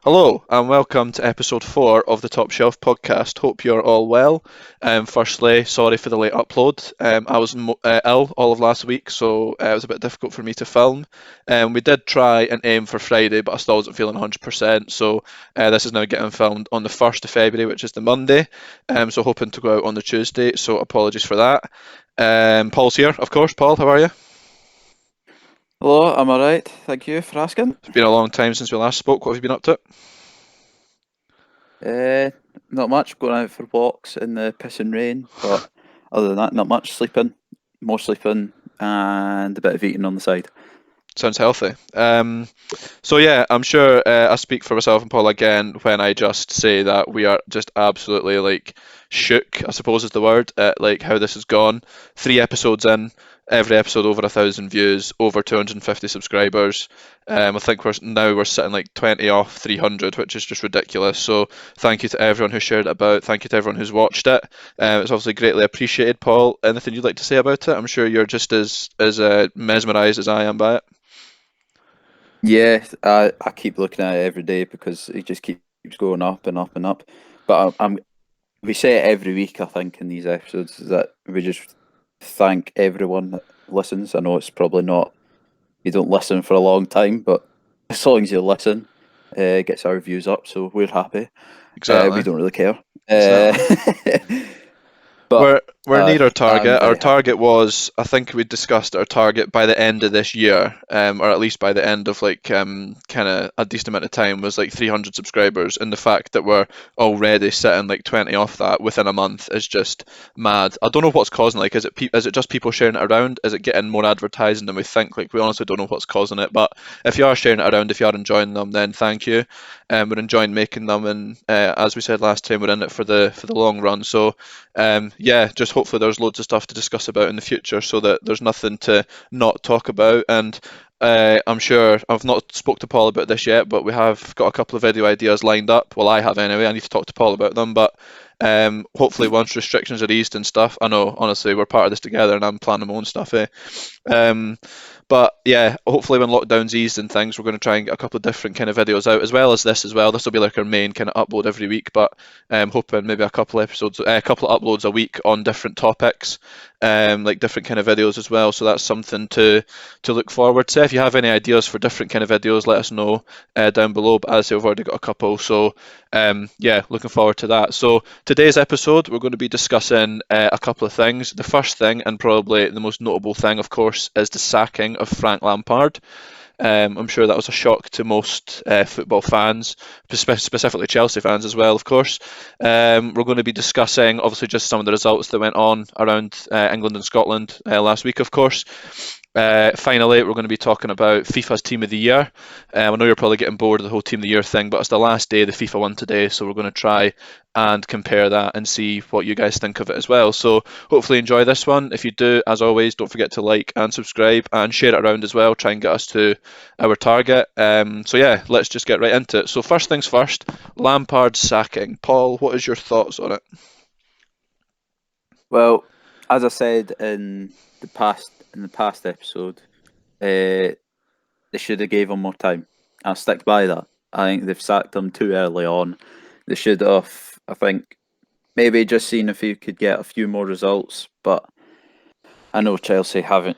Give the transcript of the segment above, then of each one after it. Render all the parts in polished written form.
Hello and welcome to episode 4 of the Top Shelf podcast. Hope you're all well. Firstly, sorry for the late upload. I was ill all of last week, so it was a bit difficult for me to film. We did try and aim for Friday, but I still wasn't feeling 100%. So this is now getting filmed on the 1st of February, which is the Monday. So hoping to go out on the Tuesday. So apologies for that. Paul's here, of course. Paul, how are you? Hello, I'm alright. Thank you for asking. It's been a long time since we last spoke. What have you been up to? Uh, Not much. Going out for walks in the piss and rain, but other than that, not much. Sleeping, more sleeping, and a bit of eating on the side. Sounds healthy. So yeah, I'm sure I speak for myself and Paul again when I just say that we are just absolutely like shook, I suppose is the word, at like how this has gone. 3 episodes in, every episode over 1,000 views, over 250 subscribers. I think we're sitting like 20 off 300, which is just ridiculous. So thank you to everyone who shared it about. Thank you to everyone who's watched it. It's obviously greatly appreciated. Paul, anything you'd like to say about it? I'm sure you're just as mesmerised as I am by it. Yeah, I keep looking at it every day because it just keeps going up and up and up. But we say it every week, I think, in these episodes, is that we just thank everyone that listens. I know it's probably not, you don't listen for a long time, but as long as you listen, it gets our views up, so we're happy. We Exactly. don't really care. Uh, Exactly. but We're near our I'm target. Our very target happy. was, I think we discussed our target by the end of this year, or at least by the end of like kind of a decent amount of time was like 300 subscribers, and the fact that we're already sitting like 20 off that within a month is just mad. I don't know what's causing. Like, is it just people sharing it around? Is it getting more advertising than we think? Like, we honestly don't know what's causing it. But if you are sharing it around, if you are enjoying them, then thank you. We're enjoying making them, and as we said last time, we're in it for the long run. So yeah, just hopefully there's loads of stuff to discuss about in the future so that there's nothing to not talk about. And I'm sure I've not spoke to Paul about this yet, but we have got a couple of video ideas lined up. Well, I have anyway. I need to talk to Paul about them, but hopefully once restrictions are eased and stuff, I know honestly we're part of this together, and I'm planning my own stuff. Um, but yeah, hopefully when lockdown's eased and things, we're going to try and get a couple of different kind of videos out as well as this as well. This will be like our main kind of upload every week, but hoping maybe a couple of uploads a week on different topics, like different kind of videos as well. So that's something to look forward to. If you have any ideas for different kind of videos, let us know down below. But as I say, we've already got a couple, so yeah, looking forward to that. So today's episode, we're going to be discussing a couple of things. The first thing, and probably the most notable thing, of course, is the sacking of Frank Lampard. I'm sure that was a shock to most football fans, specifically Chelsea fans as well, of course. We're going to be discussing, obviously, just some of the results that went on around England and Scotland last week, of course. Finally, we're going to be talking about FIFA's Team of the Year. I know you're probably getting bored of the whole Team of the Year thing, but it's the last day, the FIFA one today, so we're going to try and compare that and see what you guys think of it as well. So hopefully enjoy this one. If you do, as always, don't forget to like and subscribe and share it around as well. Try and get us to our target. So yeah, let's just get right into it. So first things first, Lampard sacking. Paul, what is your thoughts on it? Well, as I said in the past episode, they should have gave him more time. I'll stick by that. I think they've sacked him too early on. They should have, I think, maybe just seen if he could get a few more results. But I know Chelsea haven't.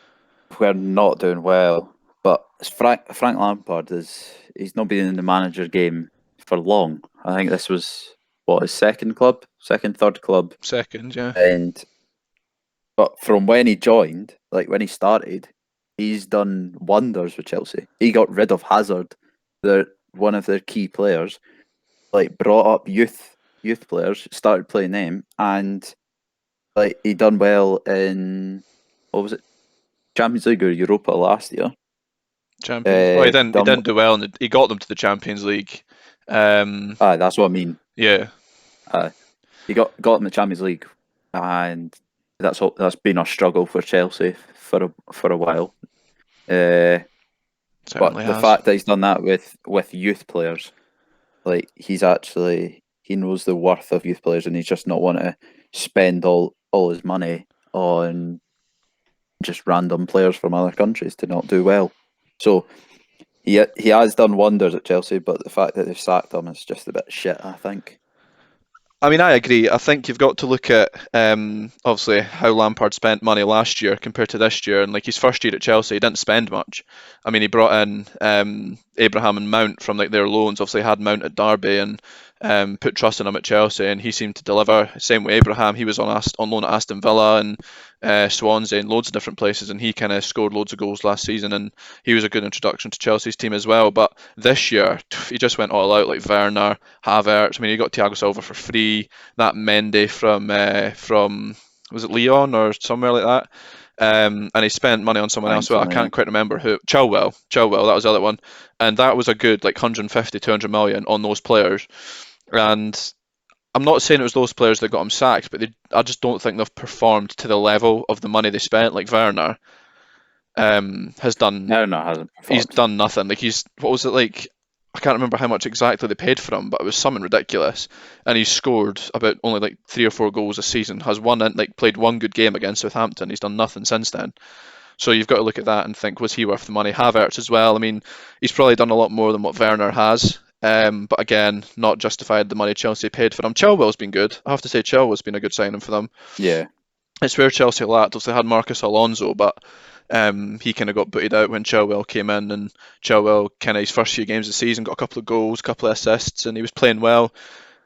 We're not doing well. But Frank Lampard he's not been in the manager game for long. I think this was what his third club, Second, yeah. and but from when he joined, like when he started, he's done wonders with Chelsea. He got rid of Hazard, their one of their key players, like brought up youth players, started playing them, and like he done well in what was it, Champions League or Europa last year. Champions. Well, he Done didn't do well, and he got them to the Champions League. Um, that's what I mean. yeah, Uh, he got in the Champions League, and that's been a struggle for Chelsea for a while. Uh, certainly But the has. fact that he's done that with youth players, like he knows the worth of youth players, and he's just not want to spend all his money on just random players from other countries to not do well. So he has done wonders at Chelsea, but the fact that they've sacked him is just a bit shit, I think. I mean, I agree. I think you've got to look at obviously how Lampard spent money last year compared to this year, and like his first year at Chelsea, he didn't spend much. I mean, he brought in Abraham and Mount from like their loans. Obviously, had Mount at Derby and put trust in him at Chelsea, and he seemed to deliver. Same with Abraham, he was on loan at Aston Villa and Swansea and loads of different places, and he kind of scored loads of goals last season, and he was a good introduction to Chelsea's team as well. But this year, he just went all out, like Werner, Havertz. I mean, he got Thiago Silva for free. That Mendy from was it Leon or somewhere like that. And he spent money on someone I else. think Well, so, I yeah. can't quite remember who. Chilwell, that was the other one, and that was a good like 150, 200 million on those players. And I'm not saying it was those players that got him sacked, but I just don't think they've performed to the level of the money they spent. Like Werner has done, No, no, hasn't he's performed. done nothing. Like what was it like? I can't remember how much exactly they paid for him, but it was something ridiculous. And he's scored about only like 3 or 4 goals a season. Has played one good game against Southampton. He's done nothing since then. So you've got to look at that and think, was he worth the money? Havertz as well. I mean, he's probably done a lot more than what Werner has. But again, not justified the money Chelsea paid for him. Chilwell's been good. I have to say, Chilwell's been a good signing for them. Yeah, It's where Chelsea lacked. Obviously, they had Marcus Alonso, but he kind of got booted out when Chilwell came in, and Chilwell kind of his first few games of the season got a couple of goals, a couple of assists, and he was playing well.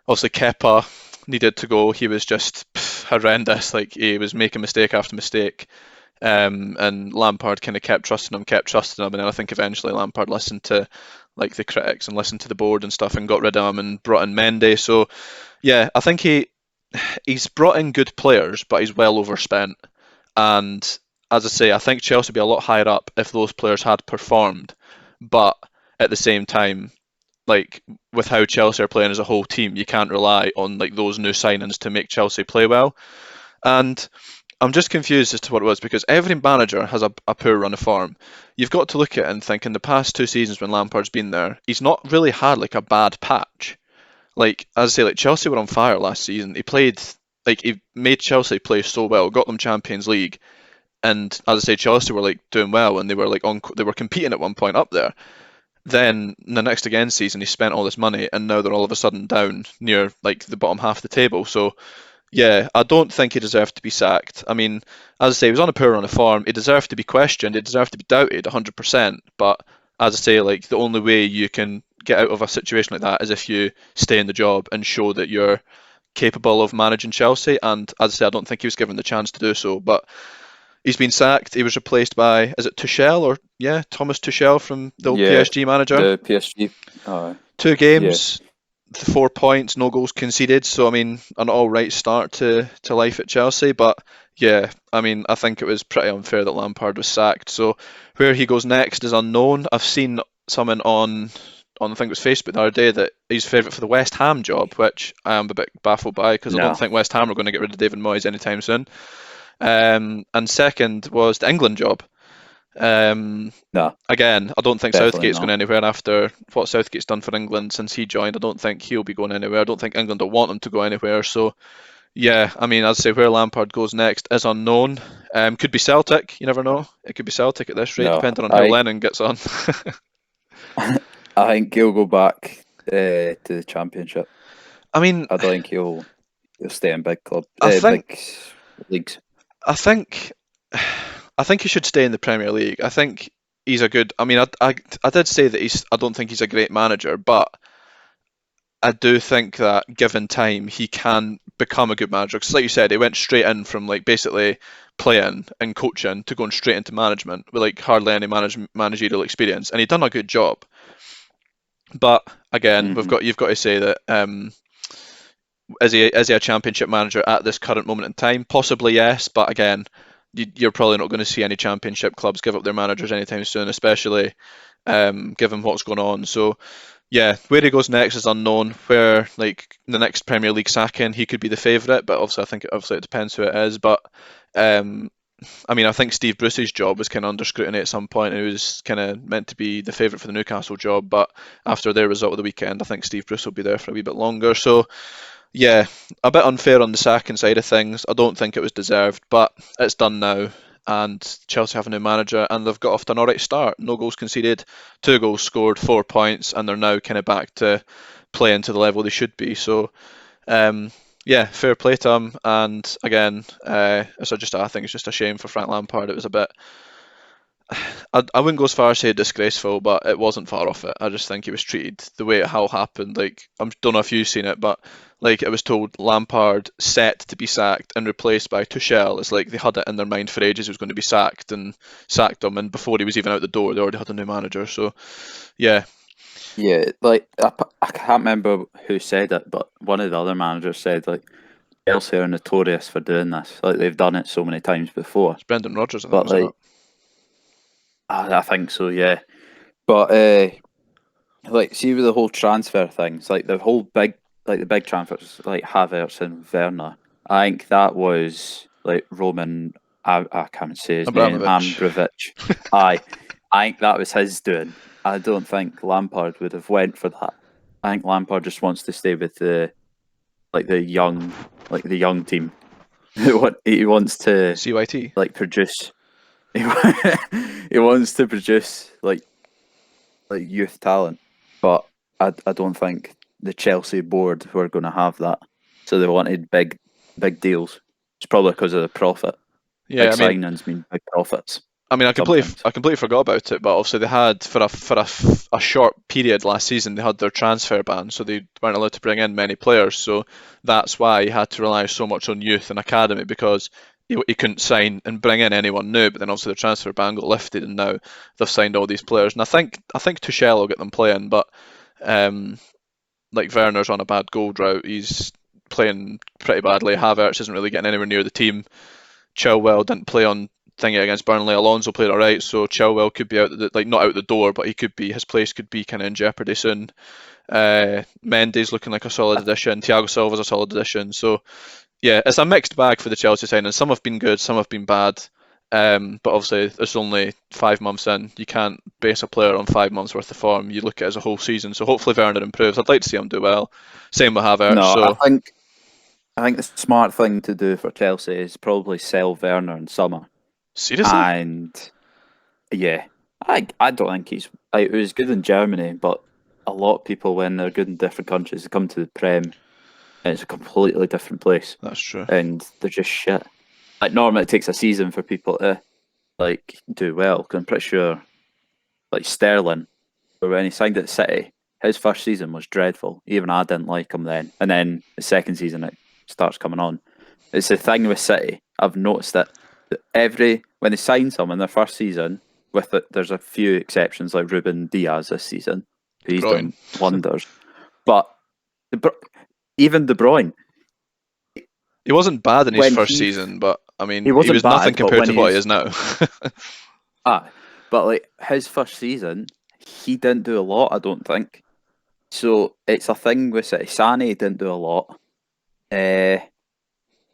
Obviously, Kepa needed to go. He was just horrendous. Like he was making mistake after mistake. And Lampard kind of kept trusting him, and then I think eventually Lampard listened to like the critics and listened to the board and stuff and got rid of him and brought in Mendy. So yeah, I think he's brought in good players, but he's well overspent. And as I say, I think Chelsea would be a lot higher up if those players had performed. But at the same time, like with how Chelsea are playing as a whole team, you can't rely on like those new signings to make Chelsea play well. And I'm just confused as to what it was because every manager has a poor run of form. You've got to look at it and think in the past 2 seasons when Lampard's been there, he's not really had like a bad patch. Like as I say, like Chelsea were on fire last season. He made Chelsea play so well, got them Champions League, and as I say, Chelsea were like doing well and they were competing at one point up there. Then the next again season, he spent all this money and now they're all of a sudden down near like the bottom half of the table. So yeah, I don't think he deserved to be sacked. I mean, as I say, he was on a poor run of form. He deserved to be questioned. He deserved to be doubted 100%. But as I say, like the only way you can get out of a situation like that is if you stay in the job and show that you're capable of managing Chelsea. And as I say, I don't think he was given the chance to do so. But he's been sacked. He was replaced by, is it Tuchel or yeah, Thomas Tuchel from the old yeah, PSG manager. the PSG. Two Yeah, games, 4 points, no goals conceded. So I mean, an all right start to life at Chelsea. But yeah, I mean, I think it was pretty unfair that Lampard was sacked. So where he goes next is unknown. I've seen someone on I think it was Facebook the other day that he's favourite for the West Ham job, which I am a bit baffled by because I don't no, think West Ham are going to get rid of David Moyes anytime soon. And second was the England job. Um, no, Again, I don't think definitely Southgate's going not. anywhere after what Southgate's done for England since he joined. I don't think he'll be going anywhere. I don't think England will want him to go anywhere. So, yeah, I mean, I'd say where Lampard goes next is unknown. Could be Celtic. You never know. It could be Celtic at this rate, No, depending on how Lennon gets on. I think he'll go back to the Championship. I mean, I don't think he'll stay in I think, big leagues. I think, I think he should stay in the Premier League. I think he's a good. I mean, I did say that he's. I don't think he's a great manager, but I do think that given time, he can become a good manager. Because, like you said, he went straight in from like basically playing and coaching to going straight into management with like hardly any managerial experience, and he done a good job. But again, Hmm. you've got to say that is he a championship manager at this current moment in time? Possibly yes, but again, you're probably not going to see any championship clubs give up their managers anytime soon, especially given what's going on. So yeah, where he goes next is unknown. Where like the next Premier League sacking, he could be the favourite, but obviously it depends who it is. But um, I mean, I think Steve Bruce's job was kind of under scrutiny at some point, and he was kind of meant to be the favourite for the Newcastle job. But after their result of the weekend, I think Steve Bruce will be there for a wee bit longer. So yeah, a bit unfair on the sacking side of things. I don't think it was deserved, but it's done now. and Chelsea have a new manager, and they've got off to an alright start. No goals conceded, 2 goals scored, 4 points, and they're now kind of back to playing to the level they should be. So yeah, fair play to him. And again, I think it's just a shame for Frank Lampard. It was a bit. I wouldn't go as far as say disgraceful, but it wasn't far off it. I just think he was treated the way it how happened. Like I don't know if you've seen it, but like it was told Lampard set to be sacked and replaced by Tuchel. It's like they had it in their mind for ages he was going to be sacked and sacked him, and before he was even out the door, they already had a new manager. So yeah, Yeah, like I can't remember who said it, but one of the other managers said like Chelsea are notorious for doing this. Like they've done it so many times before. it's Brendan Rodgers, I think, But was it like not? I think so, yeah. But like see with the whole transfer things, like the whole the big transfers like Havertz and Werner. I think that was like Roman. I can't say his name. Abramovich. Abramovich. Aye, I think that was his doing. I don't think Lampard would have went for that. I think Lampard just wants to stay with the young team. What he wants to CYT. like produce. He, he wants to produce like youth talent, but I don't think the Chelsea board were going to have that. So they wanted big deals. It's probably because of the profit. Yeah, Big signings mean big profits. I Sometimes. completely forgot about it, but obviously they had a short period last season they had their transfer ban, so they weren't allowed to bring in many players. So that's why he had to rely so much on youth and academy because he couldn't sign and bring in anyone new. But then obviously the transfer ban got lifted, and now they've signed all these players. And I think Tuchel will get them playing, but um, like Werner's on a bad goal drought. He's playing pretty badly. Havertz isn't really getting anywhere near the team. Chilwell didn't play on thingy against Burnley. Alonso played alright, so Chilwell could be like not out the door, but he could be his place could be kind of in jeopardy soon. Mendy's looking like a solid addition. Thiago Silva's a solid addition. So yeah, it's a mixed bag for the Chelsea signing. Some have been good, some have been bad. But obviously, it's only 5 months in. You can't base a player on 5 months worth of form. You look at it as a whole season. So hopefully Werner improves. I'd like to see him do well. Same with Havertz. No, So I think the smart thing to do for Chelsea is probably sell Werner in summer. seriously, And yeah, I don't think he's like, it was good in Germany, but a lot of people when they're good in different countries, they come to the Prem and it's a completely different place, that's true. and they're just shit. Like normally it takes a season for people to like do well. Cause I'm pretty sure like Sterling, but when he signed at City, his first season was dreadful. Even I didn't like him then, and then the second season it starts coming on. It's the thing with City. I've noticed that when they sign someone in their first season, with it, there's a few exceptions like Ruben Diaz this season, De he's Bruyne. done wonders. But even De Bruyne, He wasn't bad in his when first season, but I he mean, he wasn't was nothing bad, but compared when to what he he's is now. but like his first season, he didn't do a lot. I don't think. So it's a thing with City. Sane didn't do a lot. Uh,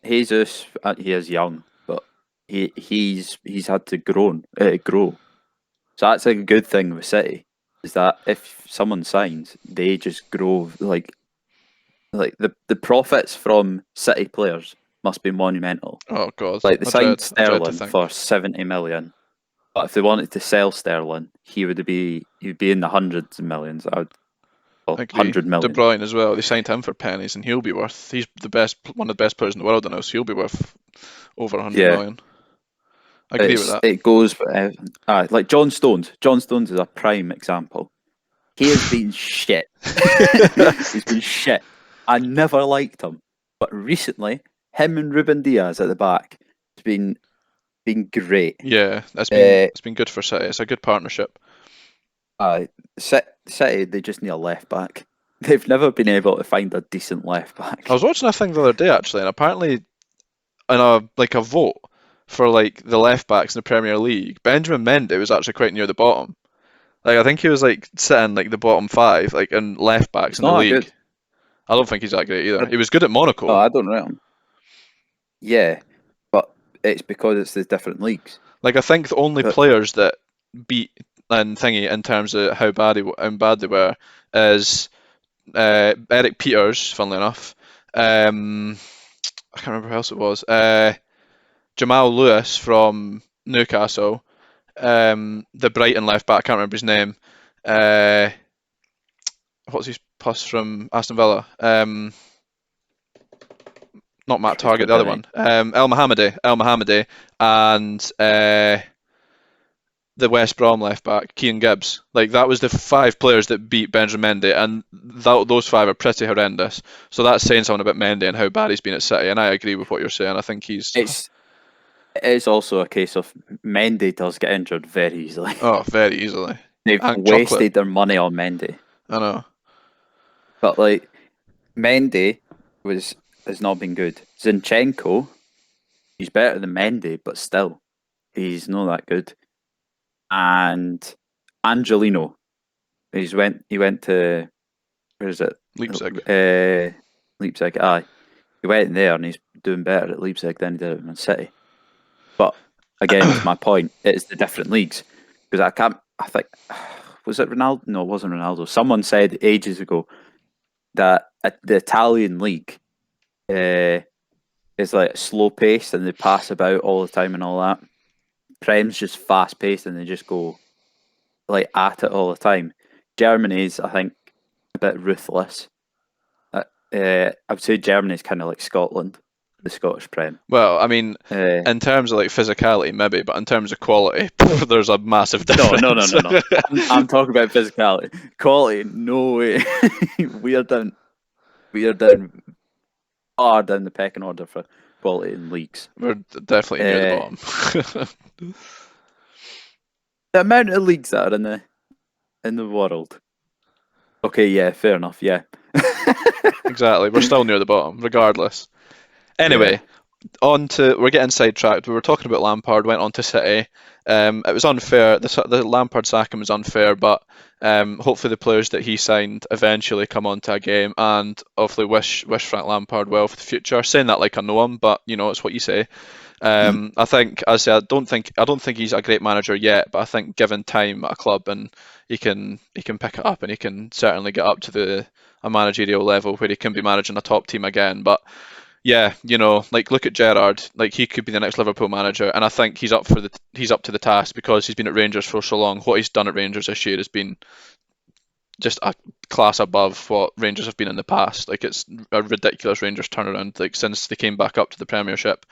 Jesus, he is young, but he's had to grow. So that's a good thing with City is that if someone signs, they just grow like the profits from City players must be monumental. Oh God, Like they signed I dread to Sterling think. for 70 million, but if they wanted to sell Sterling, he'd be in the hundreds of millions. I Well, agree. 100 De million. Bruyne as well. They signed him for pennies, and he'll be worth. He's the best, one of the best players in the world now, so he'll be worth over 100 Yeah, million. I agree with that. it goes like John Stones. John Stones is a prime example. He has been shit. He's been shit. I never liked him, but recently, him and Ruben Diaz at the back has been great. Yeah, Uh, it's been good for City. It's a good partnership. uh, City, they just need a left back. They've never been able to find a decent left I back. was watching a thing the other day actually, and apparently in a vote for like the left backs in the Premier League, Benjamin Mendy was actually quite near the bottom. Like I think he was like sitting like the bottom five, like in left backs He's in the not that league. good. I don't think he's that great either. I, He was good at oh, Monaco. I don't know him. Yeah, but it's because it's the different leagues. Like I think the only But players that beat and thingy in terms of how bad they were is Eric Peters, funnily enough. I can't remember who else it was. Jamal Lewis from Newcastle. The Brighton left back, I can't remember his name. Uh, what's his pass from Aston Villa? Not Matt Sure, Target, the other one. El Mohammadi, and the West Brom left back, Keane Gibbs. Like that was the five players that beat Benjamin Mendy, and those five are pretty horrendous. So that's saying something about Mendy and how bad he's been at City. And I agree with what you're saying. I think he's It's it is also a case of Mendy does get injured very easily. very easily. They've And chocolate. wasted their money on Mendy, I know. but like Mendy was has not been good. Zinchenko, he's better than Mendy, but still, he's not that good. And Angelino, he went to where is it? Leipzig. Leipzig. Aye, he went in there and he's doing better at Leipzig than he did at Man City. But again, to my point, it's the different leagues because I can't. I think was it Ronaldo? No, it wasn't Ronaldo. Someone said ages ago that the Italian league is like slow paced and they pass about all the time and all that. Prem's just fast paced and they just go like at it all the time. Germany's, I think, a bit ruthless. I would say Germany's kind of like Scotland, the Scottish Prem. Well, I mean, Uh, in terms of like physicality, maybe, but in terms of quality, there's a massive no, difference. no, no, no, no. I'm talking about physicality. Quality, no way. we are down. We are down far down the pecking order for quality in leagues. We're definitely near the Uh, bottom. the amount of leagues that are in the world. Okay, yeah, fair enough. Yeah, Exactly. We're still near the bottom, regardless. yeah, Anyway, we're getting sidetracked. We were talking about Lampard, went on to City. It was unfair. The Lampard sacking was unfair, but hopefully the players that he signed eventually come onto a game, and hopefully wish Frank Lampard well for the future. Saying that like I know him, but you know it's what you say. I think, as I say, I don't think he's a great manager yet, but I think given time at a club and he can pick it up and he can certainly get up to a managerial level where he can be managing a top team again. But yeah, you know, like look at Gerrard, like he could be the next Liverpool manager, and I think he's up to the task because he's been at Rangers for so long. What he's done at Rangers this year has been just a class above what Rangers have been in the past. Like it's a ridiculous Rangers turnaround, like since they came back up to the Premiership.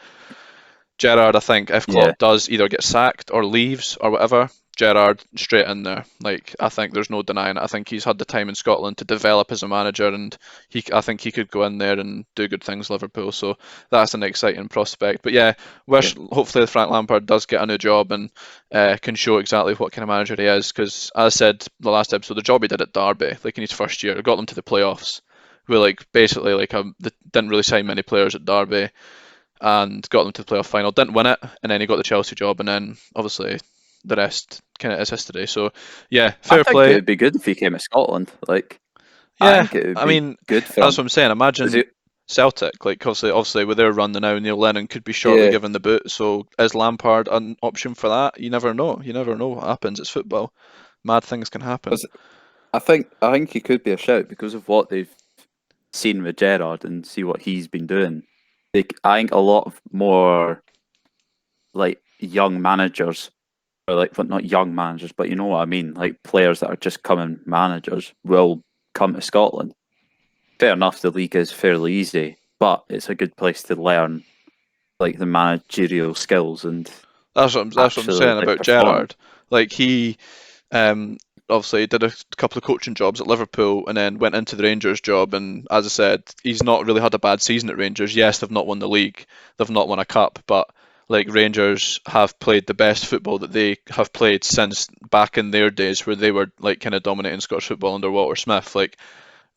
Gerrard, I think if yeah. Klopp does either get sacked or leaves or whatever, Gerrard straight in there. Like I think there's no denying it. I think he's had the time in Scotland to develop as a manager, and I think he could go in there and do good things Liverpool. So that's an exciting prospect. But yeah, Yeah. hopefully Frank Lampard does get a new job and can show exactly what kind of manager he is. Because as I said the last episode, the job he did at Derby, like in his first year, got them to the playoffs. We like basically like they didn't really sign many players at Derby and got them to the playoff final. Didn't win it, and then he got the Chelsea job, and then obviously the rest kind of is history. So yeah, I fair think it play. would be good if he came to Scotland. Like, I Yeah, think it would I be mean good for that's him. what I'm saying. Is Imagine it? Celtic, like obviously with their run now, Neil Lennon could be shortly Yeah. given the boot. So is Lampard an option for that? You never know. You never know what happens. It's football. Mad things can happen. 'Cause I think he could be a shout because of what they've seen with Gerrard and see what he's been doing. Like, I think a lot of more like young managers, or like well, not young managers, but you know what I mean, like players that are just coming managers will come to Scotland. Fair enough, the league is fairly easy, but it's a good place to learn like the managerial skills and That's what I'm actually saying like about perform. Gerrard. Like he obviously did a couple of coaching jobs at Liverpool and then went into the Rangers job. And as I said, he's not really had a bad season at Rangers. Yes, they've not won the league, they've not won a cup, but like Rangers have played the best football that they have played since back in their days where they were like kind of dominating Scottish football under Walter Smith. Like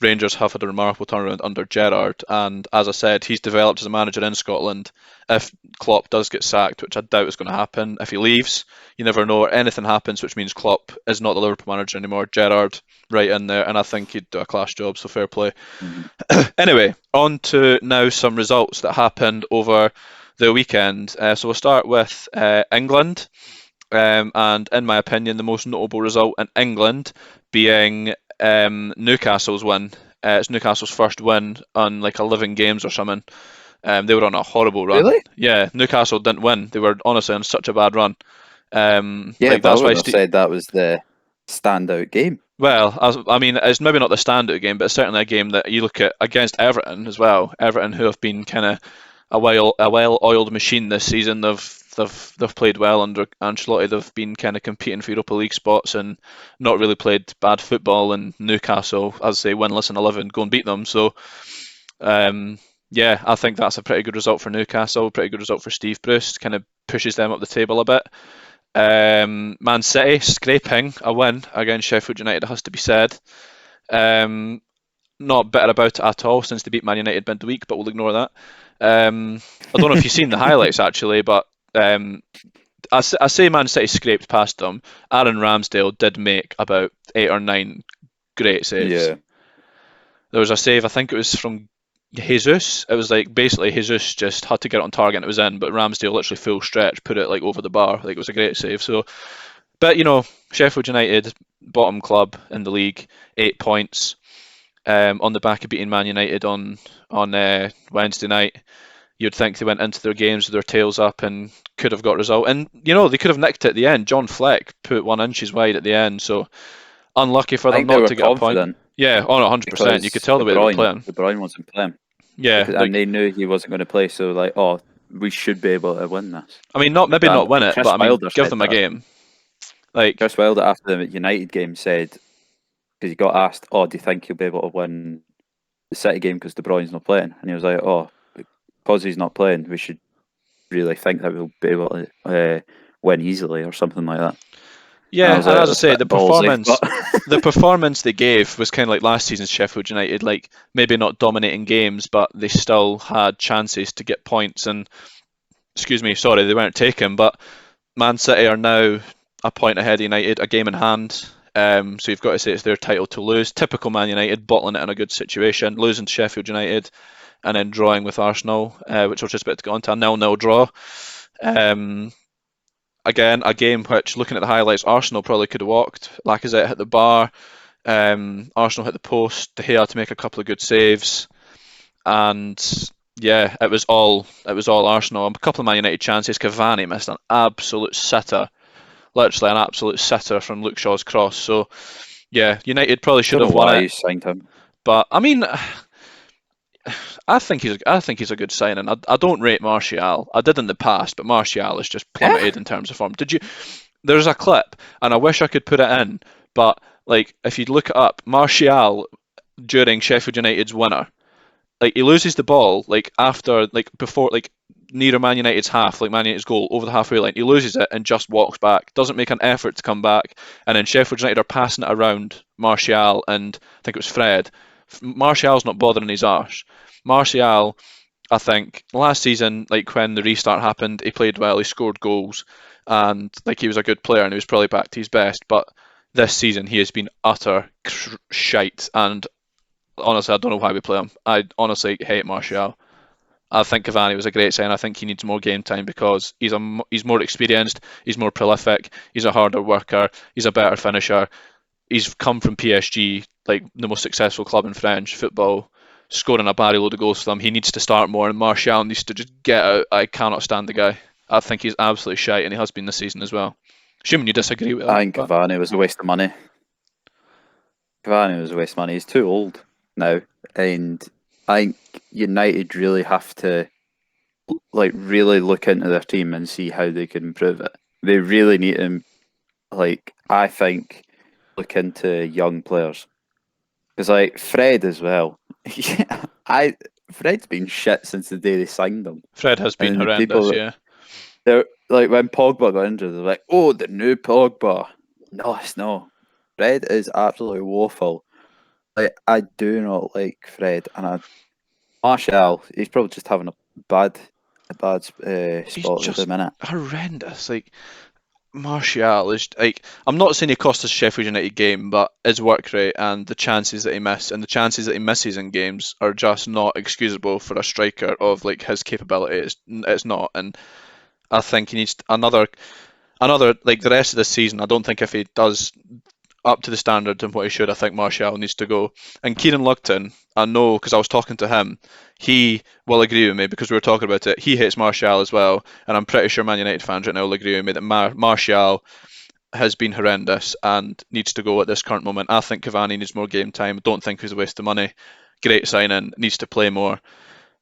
Rangers have had a remarkable turnaround under Gerrard, and as I said, he's developed as a manager in Scotland. If Klopp does get sacked, which I doubt is going to happen, if he leaves, you never know. Or anything happens, which means Klopp is not the Liverpool manager anymore. Gerrard right in there, and I think he'd do a class job. So fair play. Mhm. Anyway, on to now some results that happened over the weekend. So we'll start with England. And in my opinion, the most notable result in England being Newcastle's win. It's Newcastle's first win on like 11 games or something. They were on a horrible run. Really? Yeah, Newcastle didn't win. They were honestly on such a bad run. Yeah, Like but I that's why would have said that was the standout game. well, I mean, it's maybe not the standout game, but it's certainly a game that you look at against Everton as well. Everton, who have been kind of a well-oiled machine this season. They've played well under Ancelotti. They've been kind of competing for Europa League spots and not really played bad football. And Newcastle, as they winless in 11, go and beat them. So um, yeah, I think that's a pretty good result for Newcastle. Pretty good result for Steve Bruce. Kind of pushes them up the table a bit. Man City scraping a win against Sheffield United, it has to be said. Um, Not bitter about it at all since they beat Man United midweek, but we'll ignore that. I don't know if you've seen the highlights actually, but I say Man City scraped past them. Aaron Ramsdale did make about 8 or 9 great saves. Yeah. There was a save, I think it was from Jesus. It was like basically Jesus just had to get it on target and it was in, but Ramsdale literally full stretch put it like over the bar. Like it was a great save. So, but Sheffield United, bottom club in the league, 8 points. On the back of beating Man United on Wednesday night. You'd think they went into their games with their tails up and could have got a result. And they could have nicked it at the end. John Fleck put 1 inches wide at the end, so unlucky for I them think they not were to get a point. confident Yeah, on 100%. You could because tell the way they were playing. De Bruyne wasn't playing Yeah, because, and like they knew he wasn't going to play. So like, oh, we should be able to win this. I mean, not maybe not And win it, Chris but I mean, Wilder give said them a that. game. Like Chris Wilder after the United game said because he got asked, "Oh, do you think he'll be able to win the City game because De Bruyne's not playing?" And he was like, "Oh, because he's not playing, we should really think that we'll be able to win easily or something like that." And I yeah, was and like, as I "That's a say, bit ballsy," but the performance they gave was kind of like last season's Sheffield United. Like maybe not dominating games, but they still had chances to get points. And excuse me, sorry, they weren't taken, but Man City are now a point ahead of United, a game in hand. So you've got to say it's their title to lose. Typical Man United, bottling it in a good situation, losing to Sheffield United, and then drawing with Arsenal, which we're just about to go on to a 0-0 draw. Um, Again, a game which, looking at the highlights, Arsenal probably could have walked. Lacazette hit the bar, Arsenal hit the post, De Gea to make a couple of good saves, and yeah, it was all Arsenal. A couple of Man United chances. Cavani missed an absolute sitter, literally an absolute sitter from Luke Shaw's cross. So yeah, United probably should don't know have won why it, you signed him. but I mean, I think he's a good signing. I don't rate Martial. I did in the past, but Martial has just Yeah, plummeted in terms of form. Did you? There's a clip, and I wish I could put it in, but like if you look it up, Martial during Sheffield United's winner, like he loses the ball like after like before like near Man United's half, like Man United's goal over the halfway line. He loses it and just walks back. Doesn't make an effort to come back. And then Sheffield United are passing it around Martial and I think it was Fred. Martial's not bothering his arse. Martial, I think last season, like when the restart happened, he played well. He scored goals, and like he was a good player, and he was probably back to his best. But this season, he has been utter shite, and honestly, I don't know why we play him. I honestly hate Martial. I think Cavani was a great sign. I think he needs more game time because he's more experienced, he's more prolific, he's a harder worker, he's a better finisher. He's come from PSG, like the most successful club in French football, scoring a barry load of goals for them. He needs to start more, and Martial needs to just get out. I cannot stand the guy. I think he's absolutely shite, and he has been this season as well. Assuming you disagree with I that, think but Cavani was a waste of money. Cavani was a waste of money. He's too old now, and I think United really have to like really look into their team and see how they can improve it. They really need to, like I think, look into young players because like Fred as well. Yeah, Fred's been shit since the day they signed him, Fred has been and the horrendous. people Yeah, they're like when Pogba got injured, they're like, "Oh, the new Pogba." No, it's no. Fred is absolutely woeful. Like I do not like Fred, and Martial. He's probably just having a bad he's spot at the just minute. horrendous. Like Martial is like I'm not saying he cost us a Sheffield United game, but his work rate and the chances that he missed and the chances that he misses in games are just not excusable for a striker of like his capability. It's not, and I think he needs another like the rest of the season. I don't think if he does up to the standard and what he should. I think Martial needs to go. And Kieran Lugton, I know because I was talking to him, he will agree with me because we were talking about it. He hates Martial as well, and I'm pretty sure Man United fans right now will agree with me that Martial has been horrendous and needs to go at this current moment. I think Cavani needs more game time. I don't think he's a waste of money. Great signing, needs to play more.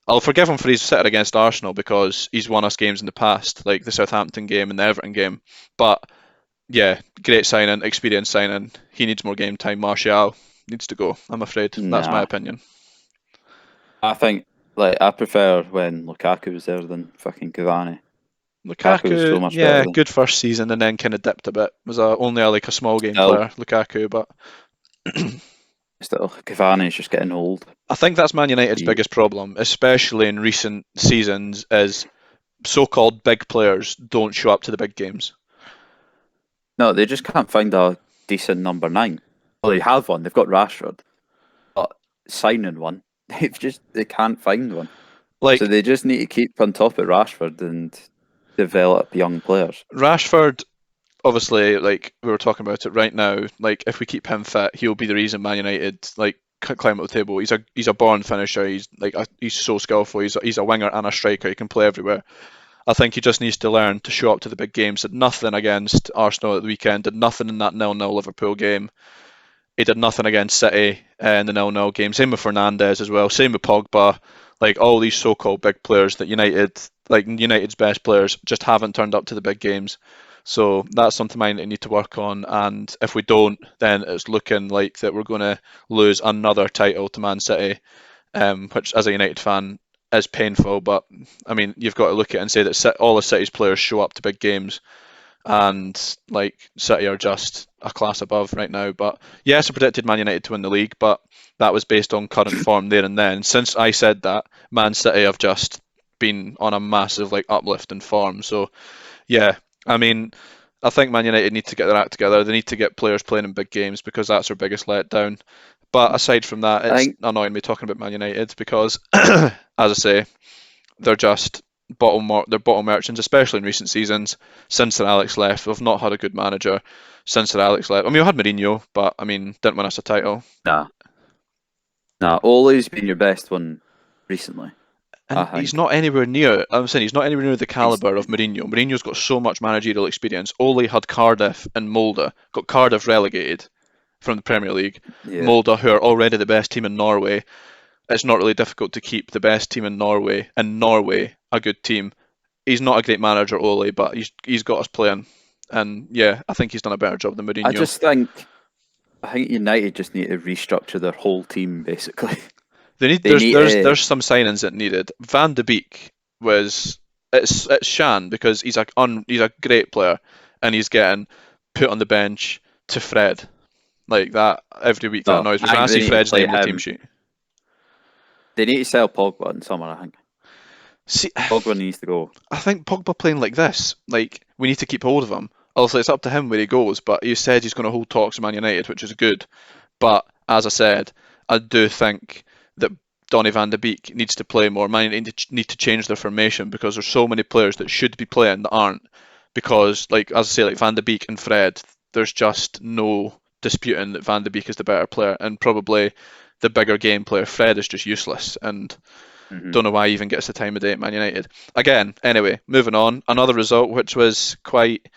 I'll forgive him for his sitter against Arsenal because he's won us games in the past, like the Southampton game and the Everton game. But yeah, great signing, experienced signing. He needs more game time. Martial needs to go. I'm afraid that's my Nah, opinion. I think I prefer when Lukaku was there than fucking Cavani. Lukaku was so Lukaku, much better yeah, than good first season and then kind of dipped a bit. Was only like a small game still. player, Lukaku, but Still, Cavani is just getting old. I think that's Man United's He, biggest problem, especially in recent seasons, is so-called big players don't show up to the big games. no, they just can't find a decent number 9. Well, they have one. They've got Rashford, but signing one, they can't find one. So Like they just need to keep on top of Rashford and develop young players. Rashford, obviously, like we were talking about it right now. Like if we keep him fit, he'll be the reason Man United climb up the table. He's a born finisher. He's so skillful. He's a winger and a striker. He can play everywhere. I think he just needs to learn to show up to the big games. Did nothing against Arsenal at the weekend. Did nothing in that 0-0 Liverpool game. He did nothing against City in the 0-0 game. Same with Fernandes as well. Same with Pogba. Like all these so-called big players that United's best players, just haven't turned up to the big games. So that's something I need to work on. And if we don't, then it's looking like that we're going to lose another title to Man City, which as a United fan is painful. But I mean, you've got to look at it and say that all the City's players show up to big games and like City are just a class above right now. But yes, I predicted Man United to win the league, but that was based on current form there and then. Since I said that, Man City have just been on a massive like uplift in form. So yeah, I mean, I think Man United need to get their act together. They need to get players playing in big games because that's their biggest letdown. But aside from that, I it's think annoying me talking about Man United because, as I say, they're just they're bottle merchants, especially in recent seasons. Since Sir Alex left, we've not had a good manager since Sir Alex left. I mean, we had Mourinho, but I mean, didn't win us a title. nah, Ole's been your best one recently. I And he's think not anywhere near. I'm saying he's not anywhere near the he's caliber of Mourinho. Mourinho's got so much managerial experience. Ole had Cardiff and Molde, got Cardiff relegated from the Premier League. yeah. Molde, who are already the best team in Norway, it's not really difficult to keep the best team in Norway, a good team. He's not a great manager, Ole, but he's got us playing. And yeah, I think he's done a better job than I Mourinho. just think I think United just need to restructure their whole team. Basically, They need they need to. there's some signings that needed. Van de Beek was it's Shan because he's a great player and he's getting put on the bench to Fred like that every week. That No, annoys me. I When I think they see need to Fred's play name on the team him. sheet, They need to sell Pogba in summer. I think see, Pogba needs to go. I think Pogba playing like this, like we need to keep hold of him. Also, it's up to him where he goes, but he said he's going to hold talks with Man United, which is good. But as I said, I do think that Donny van de Beek needs to play more. Man United need to change their formation because there's so many players that should be playing that aren't. Because, like as I say, like Van de Beek and Fred, there's just no disputing that Van de Beek is the better player and probably the bigger game player. Fred is just useless and Hmm. don't know why he even gets the time of day at Man United. Again, anyway, moving on. Another result which was quite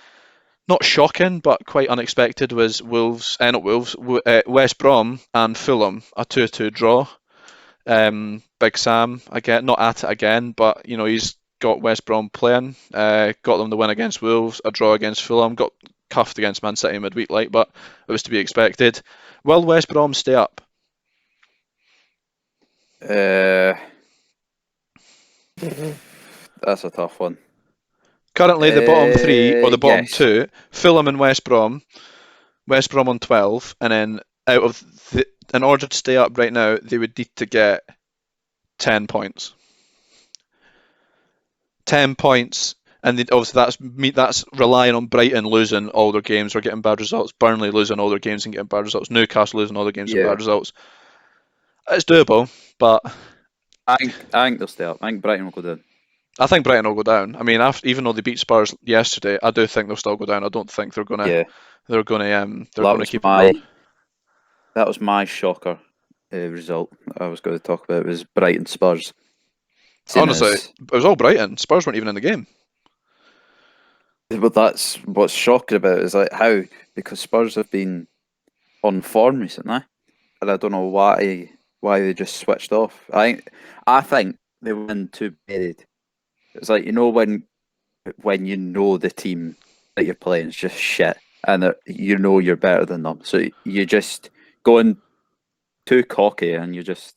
not shocking but quite unexpected was West Brom and Fulham, a 2-2 draw. Big Sam again, not at it again, but he's got West Brom playing. Got them the win against Wolves, a draw against Fulham, got cuffed against Man City midweek, but it was to be expected. Will West Brom stay up? Uh, that's a tough one. Currently, the bottom three or the bottom Yes. two, Fulham and West Brom. West Brom on 12, and then in order to stay up right now, they would need to get 10 points. 10 points, and obviously that's relying on Brighton losing all their games or getting bad results, Burnley losing all their games and getting bad results, Newcastle losing all their games and Yeah. bad results. It's doable, but I think they'll stay up. I think Brighton will go down. I think Brighton will go down. I mean, even though they beat Spurs yesterday, I do think they'll still go down. I don't think they're going to Yeah. they're That going to was keep it going. my shocker result I was going to talk about was Brighton Spurs. Seeing Honestly, as, it was all Brighton. Spurs weren't even in the game. but that's what's shocking about it is like how, because Spurs have been on form recently, and I don't know why they just switched off. I think they went too buried. It's like, when you know the team that you're playing is just shit, and you know you're better than them, so you just go in too cocky, and you just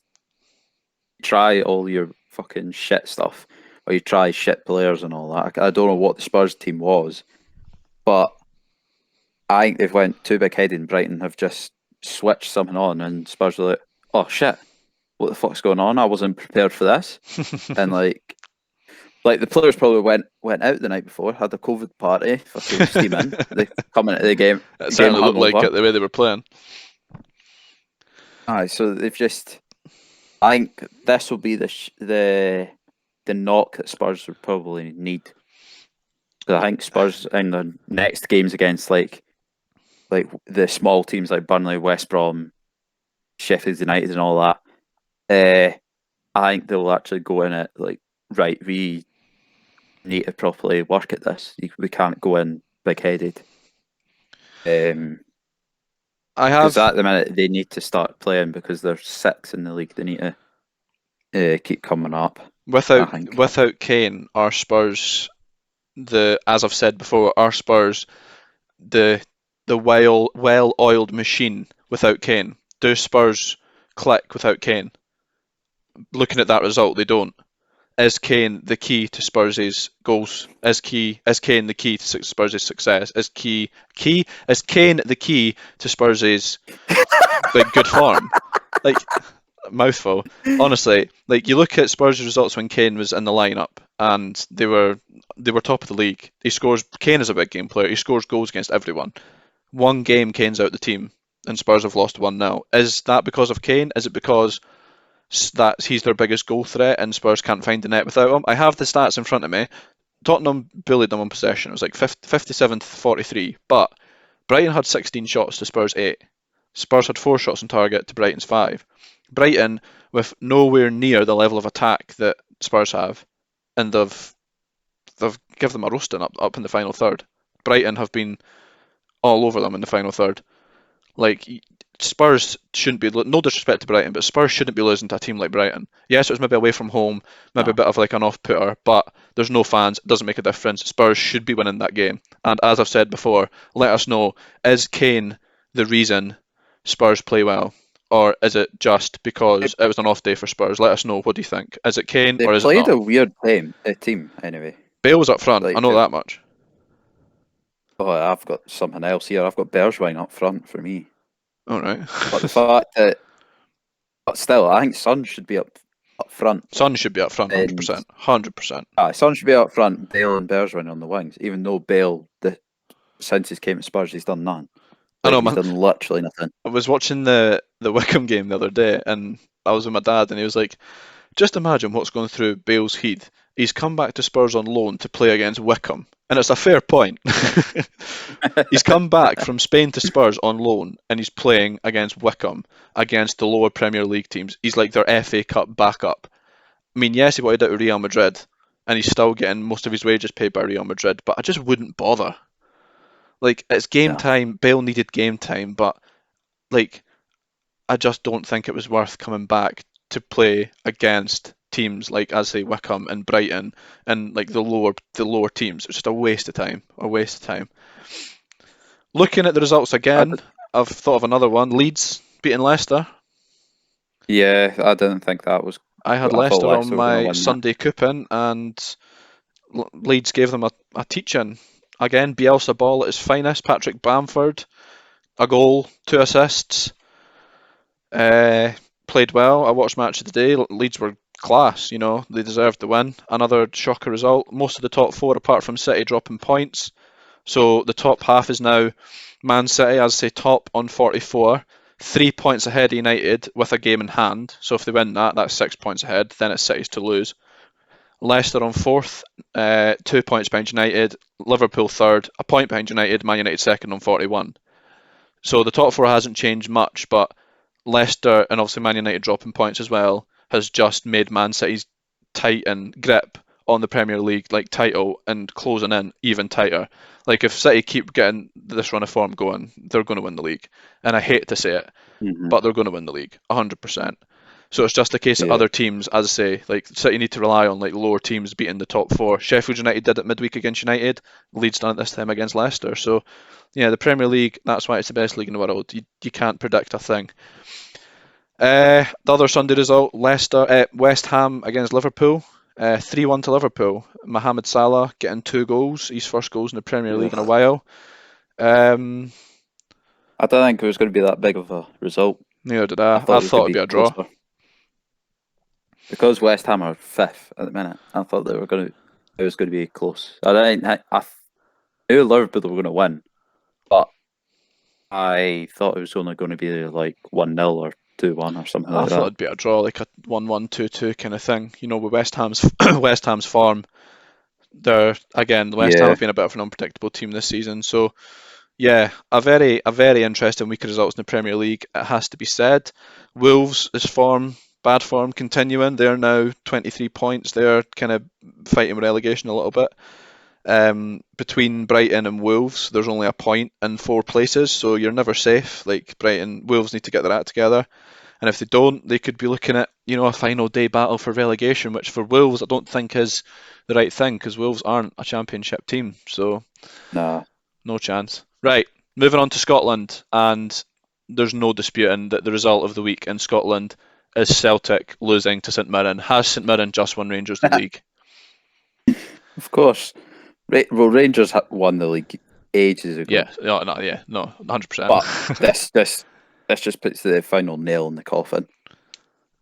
try all your fucking shit stuff, or you try shit players and all that. I don't know what the Spurs team was, but I think they've went too big headed. And Brighton have just switched something on, and Spurs are like, "Oh shit, what the fuck's going on? I wasn't prepared for this." And like the players probably went out the night before, had a COVID party, fucking steaming. They come into the game, It game certainly looked like hungover. it the way they were playing. Aye, so they've just. I think this will be the knock that Spurs would probably need. 'Cause I think Spurs in the next games against like the small teams like Burnley, West Brom, Sheffield United, and all that. I think they'll actually go in it like, right, we need to properly work at this. We can't go in big headed. Because I have at the minute they need to start playing because they're sixth in the league. They need to keep coming up. I without think. without Kane, our Spurs, as I've said before, our Spurs, the well-oiled machine without Kane. Do Spurs click without Kane? Looking at that result, they don't. Is Kane the key to Spurs' goals? Is Kane the key to Spurs' success? Is Kane the key to Spurs' like good form? Like, mouthful. Honestly, like you look at Spurs' results when Kane was in the lineup, and they were top of the league. He scores. Kane is a big game player. He scores goals against everyone. One game Kane's out the team, and Spurs have lost 1-0. Is that because of Kane? Is it because that he's their biggest goal threat and Spurs can't find the net without him? I have the stats in front of me. Tottenham bullied them on possession. It was like 57 to 43, but Brighton had 16 shots to Spurs 8. Spurs had 4 shots on target to Brighton's 5. Brighton, with nowhere near the level of attack that Spurs have, and they've given them a roasting up in the final third. Brighton have been all over them in the final third. Like, Spurs shouldn't be, no disrespect to Brighton, but Spurs shouldn't be losing to a team like Brighton. Yes, it was maybe away from home, maybe a No. bit of like an off-putter, but there's no fans, it doesn't make a difference. Spurs should be winning that game. And as I've said before, let us know, is Kane the reason Spurs play well? Or is it just They, because it was an off day for Spurs? Let us know, what do you think? Is it Kane they or is it played not? a weird team anyway. Bale was up front, I Like, know that much. I've got something else here. I've got Bergwijn up front for me. Alright. But the fact that, but still, I think Son should be up front, Son should be up front and 100%. 100%. Son should be up front. Bale and Bergwijn on the wings. Even though Bale, since he came to Spurs, he's done none. I Like, know, he's man. done literally nothing. I was watching the Wickham game the other day, and I was with my dad, and he was like, "Just imagine what's going through Bale's head. He's come back to Spurs on loan to play against Wickham, and it's a fair point. He's come back from Spain to Spurs on loan, and he's playing against Wickham, against the lower Premier League teams. He's like their FA Cup backup. I mean, yes, he wanted out of Real Madrid, and he's still getting most of his wages paid by Real Madrid, but I just wouldn't bother. Like, it's game Yeah, time. Bale needed game time, but like, I just don't think it was worth coming back to play against teams like, as say, Wickham and Brighton and like the lower teams. It's just a waste of time. A waste of time. Looking at the results I again, I've thought of another one. Leeds beating Leicester. yeah, I didn't think that was. I had I thought Leicester on Leicester were going to my win that. Sunday coupon, and Leeds gave them a teaching. Again, Bielsa ball at his finest. Patrick Bamford, a goal, 2 assists. Uh, Played well. I watched match of the day. Leeds were class. They deserved the win. Another shocker result. Most of the top 4, apart from City, dropping points. So the top half is now Man City, as I say, top on 44, 3 points ahead of United with a game in hand. So if they win that, that's 6 points ahead. Then it's City's to lose. Leicester on fourth, 2 points behind United. Liverpool third, a point behind United. Man United second on 41. So the top four hasn't changed much, but Leicester and obviously Man United dropping points as well has just made Man City's tighten grip on the Premier League like title and closing in even tighter. Like if City keep getting this run of form going, they're going to win the league. And I hate to say it, Hmm. but they're going to win the league 100%. So it's just a case of Yeah. other teams, as I say, like City need to rely on like lower teams beating the top four. Sheffield United did it midweek against United. Leeds done it this time against Leicester. So yeah, the Premier League, that's why it's the best league in the world. You can't predict a thing. The other Sunday result, West Ham against Liverpool. 3-1 to Liverpool. Mohamed Salah getting 2 goals, his first goals in the Premier League in a Ugh. while. Um, I don't think it was going to be that big of a result. Neither did I I. I thought it was thought going it'd to be be a draw. closer because West Ham are fifth at the minute. I thought they were going to. It was going to be close. I don't. I knew Liverpool were going to win, but I thought it was only going to be like 1-0 or 2-1 or something I like thought that. it'd be a draw, like a 1-1, 2-2 kind of thing. You know, with West Ham's West Ham's form, they're again West Ham Yeah. have been a bit of an unpredictable team this season. So yeah, a very interesting week of results in the Premier League. It has to be said. Wolves is bad form continuing. They're now 23 points. They're kind of fighting with relegation a little bit. Between Brighton and Wolves, there's only a point in 4 places, so you're never safe. Like Wolves need to get their act together, and if they don't, they could be looking at a final day battle for relegation, which for Wolves I don't think is the right thing because Wolves aren't a Championship team, so Nah. no chance. Right, moving on to Scotland, and there's no disputing that the result of the week in Scotland is Celtic losing to St Mirren. Has St Mirren just won Rangers the league? Of course. Well, Rangers won the league ages ago, Yeah, no, no, yeah, no, 100%. but this just puts the final nail in the coffin.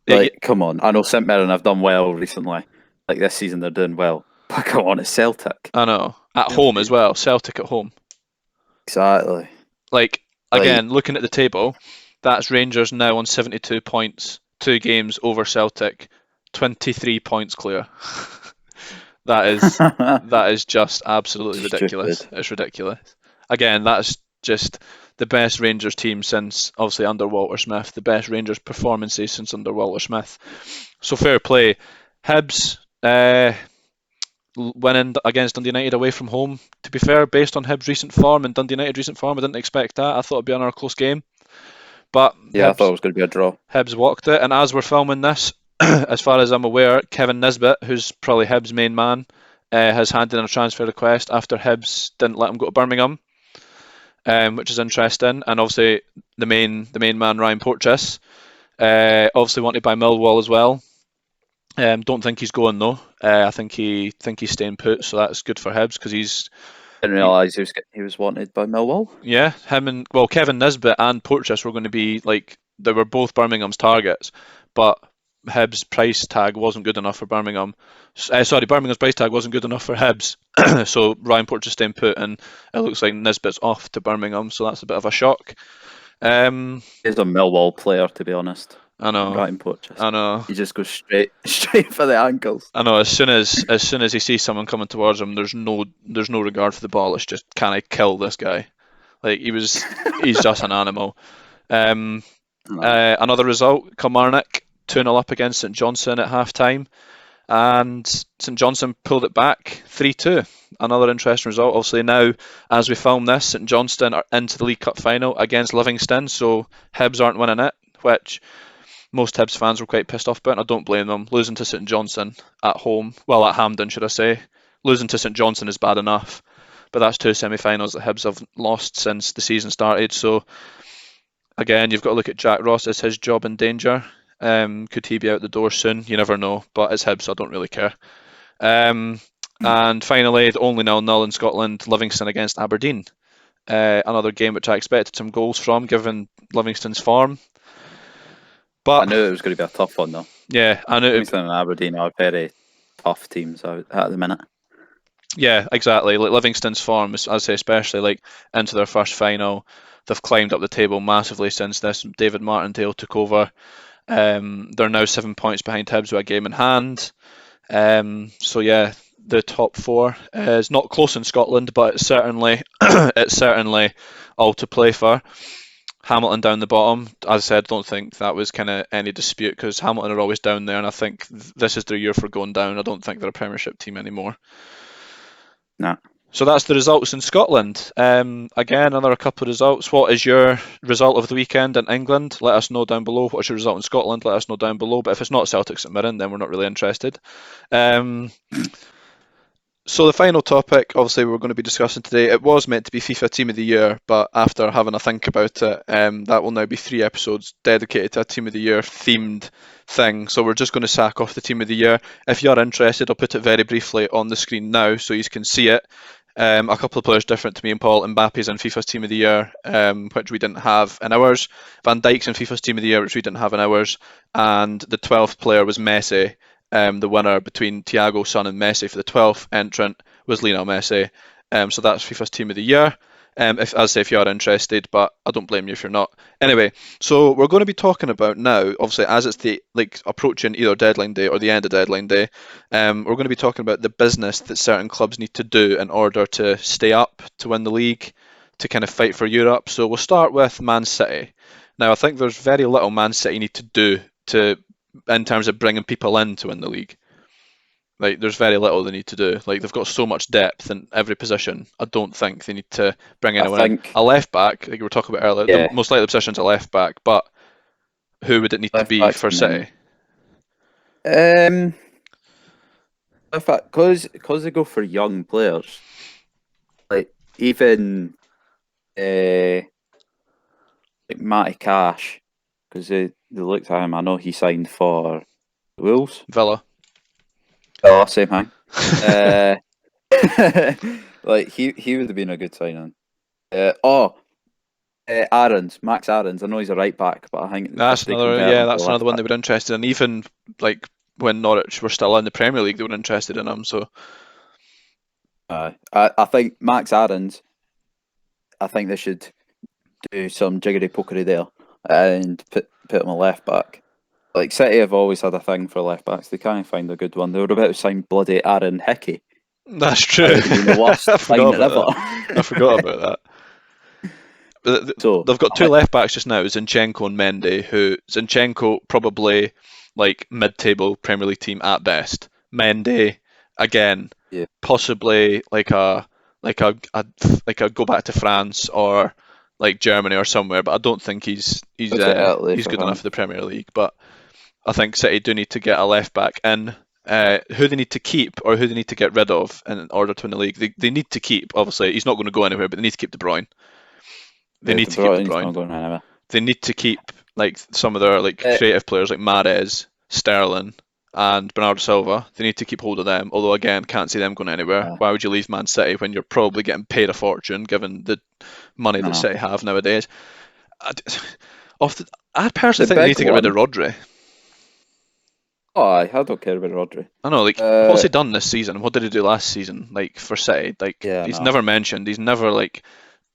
Yeah, yeah, Like, come on. I know St Mirren have done well recently. Like this season, they're doing well. But come on, it's Celtic. I know. At home as well, Celtic at home. Exactly. Like, Like, again, looking at the table, that's Rangers now on 72 points, 2 games over Celtic, 23 points clear. That is that is just absolutely ridiculous. stupid. It's ridiculous. Again, that's just the best Rangers team since obviously under Walter Smith, the best Rangers performances since under Walter Smith. So fair play. Hibs winning against Dundee United away from home. To be fair, based on Hibs' recent form and Dundee United recent form, I didn't expect that. I thought it'd be another close game, but Yeah, I thought it Hibs was going to be a draw. Hibs walked it. And as we're filming this, as far as I'm aware, Kevin Nisbet, who's probably Hibs' main man, has handed in a transfer request after Hibs didn't let him go to Birmingham, which is interesting. And obviously the main man Ryan Porteous, obviously wanted by Millwall as well. Don't think he's going though. I think he's staying put, so that's good for Hibs because Didn't he, realise he was wanted by Millwall. yeah, him and well Kevin Nisbet and Porteous were going to be like they were both Birmingham's targets, but Hibs' price tag wasn't good enough for Birmingham. Sorry, Birmingham's price tag wasn't good enough for Hibs, so Ryan Porteous staying put, and it looks like Nisbet's off to Birmingham, so that's a bit of a shock. Um, He's a Millwall player, to be honest. I know, Ryan Porteous. I know. He just goes straight for the ankles. I know. As soon as he sees someone coming towards him, there's no regard for the ball. It's just can I kill this guy? Like he's just an animal. Um, No. Another result: Kilmarnock 2-0 up against St Johnstone at half time, and St Johnstone pulled it back 3-2. Another interesting result. Obviously now, as we film this, St Johnstone are into the League Cup final against Livingston, so Hibs aren't winning it, which most Hibs fans were quite pissed off about, and I don't blame them. Losing to St Johnstone at home, well, at Hampden, should I say. Losing to St Johnstone is bad enough, but that's 2 semi-finals that Hibs have lost since the season started. So, again, you've got to look at Jack Ross. Is his job in danger? Could he be out the door soon? You never know, but it's Hibs, so I don't really care. Um, and finally, the only 0-0 in Scotland, Livingston against Aberdeen. Another game which I expected some goals from, given Livingston's form. I But knew it was going to be a tough one, though. yeah, I knew Livingston and Aberdeen are very tough teams out at the minute. Yeah, exactly. Like Livingston's form, as I say, especially like into their first final, they've climbed up the table massively since this. David Martindale took over. They're now 7 points behind Hibs with a game in hand. So yeah, the top four is not close in Scotland, but it's certainly it's certainly all to play for. Hamilton down the bottom. As I said, don't think that was kind of any dispute because Hamilton are always down there, and I think this is their year for going down. I don't think they're a Premiership team anymore. Nah. So that's the results in Scotland. Again, another couple of results. What is your result of the weekend in England? Let us know down below. What's your result in Scotland? Let us know down below. But if it's not Celtic St Mirren, then we're not really interested. So the final topic, obviously, we're going to be discussing today. It was meant to be FIFA Team of the Year, but after having a think about it, that will now be 3 episodes dedicated to a Team of the Year themed thing. So we're just going to sack off the Team of the Year. If you're interested, I'll put it very briefly on the screen now so you can see it. A couple of players different to me and Paul. Mbappe's in FIFA's Team of the Year, which we didn't have in ours. Van Dijk's in FIFA's Team of the Year, which we didn't have in ours. And the 12th player was Messi. The winner between Thiago, Son, and Messi for the 12th entrant was Lionel Messi. So that's FIFA's Team of the Year. If, as I say, if you are interested, but I don't blame you if you're not. Anyway, so we're going to be talking about now, obviously, as it's the approaching either deadline day or the end of deadline day, we're going to be talking about the business that certain clubs need to do in order to stay up, to win the league, to kind of fight for Europe. So we'll start with Man City. Now, I think there's very little Man City need to do to in terms of bringing people in to win the league. Like, there's very little they need to do. Like, they've got so much depth in every position. I don't think they need to bring I anyone in. think, A left back, like you were talking about earlier, the yeah, most likely position's a left back, but who would it need to left be back's for the main. City? Left back, because they go for young players, like even like Matty Cash, because they looked at him. I know he signed for Wolves. Villa. Oh, same thing. Uh, like he would have been a good signing. Aarons, Max Aarons. I know he's a right back, but I think That's if they another, convert yeah, him to a that's another left one they back, were interested in. Even like when Norwich were still in the Premier League, they were interested in him. So I think Max Aarons. I think they should do some jiggery pokery there and put him a left back. Like City have always had a thing for left backs. They can't find a good one. They were about to sign bloody Aaron Hickey. that's That true. would have been the worst I forgot signing about ever. that. I forgot about that. So They've got two I, left backs just now, Zinchenko and Mendy, who Zinchenko probably like mid-table Premier League team at best. Mendy, again, yeah, possibly like a like a go back to France or like Germany or somewhere, but I don't think go to Italy he's for good enough him. for the Premier League. But I think City do need to get a left back in. Who they need to keep or who they need to get rid of in order to win the league. They need to keep, obviously, he's not going to go anywhere, but they need to keep De Bruyne. They Yeah, need De to keep De Bruyne's Bruyne. not going anywhere. They need to keep like some of their like Uh, creative players like Mahrez, Sterling, and Bernardo Silva. They need to keep hold of them. Although again, can't see them going anywhere. uh, Why would you leave Man City when you're probably getting paid a fortune given the money I that know. City have nowadays? I, off the, I personally The think they need big to get rid of one. Rodri. Oh, I don't care about Rodri. I know, like, what's Uh, he done this season? What did he do last season? Like for City, like yeah, he's no. never mentioned. He's never like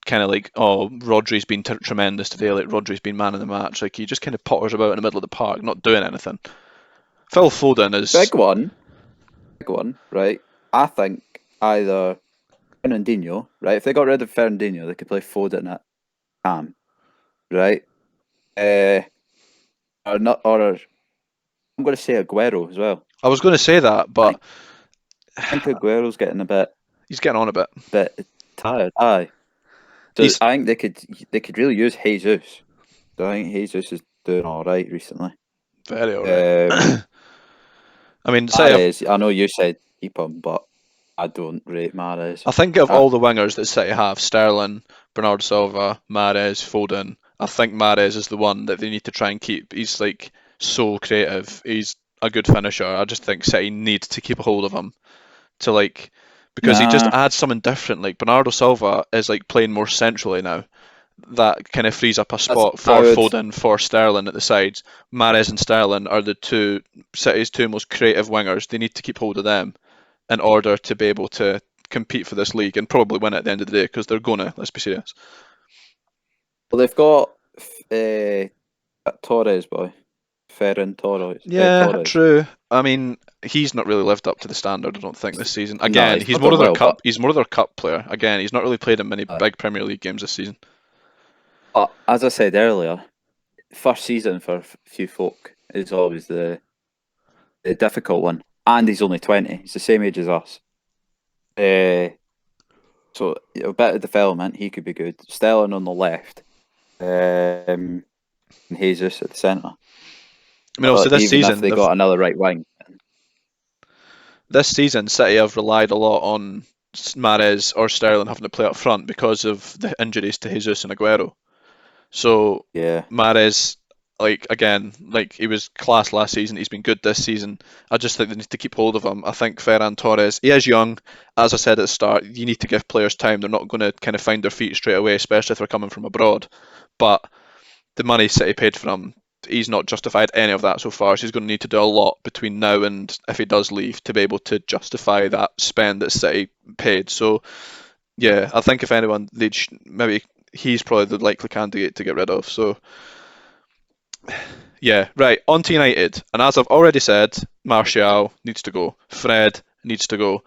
kind of like, oh, Rodri's been tremendous today. Like Rodri's been man of the match. Like he just kind of potters about in the middle of the park, not doing anything. Phil Foden is Big one. Big one. Right. I think either Fernandinho. Right. If they got rid of Fernandinho, they could play Foden at Cam. Right. Uh, or not. Or I'm going to say Aguero as well. I was going to say that, I think but I think Aguero's getting a he's getting on a bit. bit tired. Aye. So He's I think they could really use Jesus. So I think Jesus is doing all right recently. very alright. Um, I mean, City have, Mahrez, I know you said keep him, but I don't rate Mahrez. I think of Uh, all the wingers that City have, Sterling, Bernardo Silva, Mahrez, Foden, I think Mahrez is the one that they need to try and keep. He's like so creative. He's a good finisher. I just think City need to keep a hold of him to like because he just nah, adds something different. Like Bernardo Silva is like playing more centrally now. That kind of frees up a that's spot I for would. Foden, for Sterling at the sides. Mahrez and Sterling are the two City's two most creative wingers. They need to keep hold of them in order to be able to compete for this league and probably win it at the end of the day because they're gonna. Let's be serious. Well, they've got that Torres boy, Ferran Torres. Yeah, Torres. true. I mean, he's not really lived up to the standard, I don't think, this season. No, Again, he's not done well, he's more of their cup player. Again, he's not really played in many uh, big Premier League games this season. but as I said earlier, first season for few folk is always the difficult one. And he's only 20. He's the same age as us. So a bit of development, he could be good. Sterling on the left, and Jesus at the centre. I mean, obviously Even if they got another right wing, this season, City have relied a lot on Mahrez or Sterling having to play up front because of the injuries to Jesus and Aguero. So yeah. Mahrez, like again, like he was class last season. He's been good this season. I just think they need to keep hold of him. I think Ferran Torres, he is young. As I said at the start, you need to give players time. They're not going to kind of find their feet straight away, especially if they're coming from abroad. But the money City paid for him, he's not justified any of that so far. So he's going to need to do a lot between now and if he does leave to be able to justify that spend that City paid. So yeah, I think if anyone, they'd maybe he's probably the likely candidate to get rid of. So yeah, right. On to United, and as I've already said, Martial needs to go. Fred needs to go.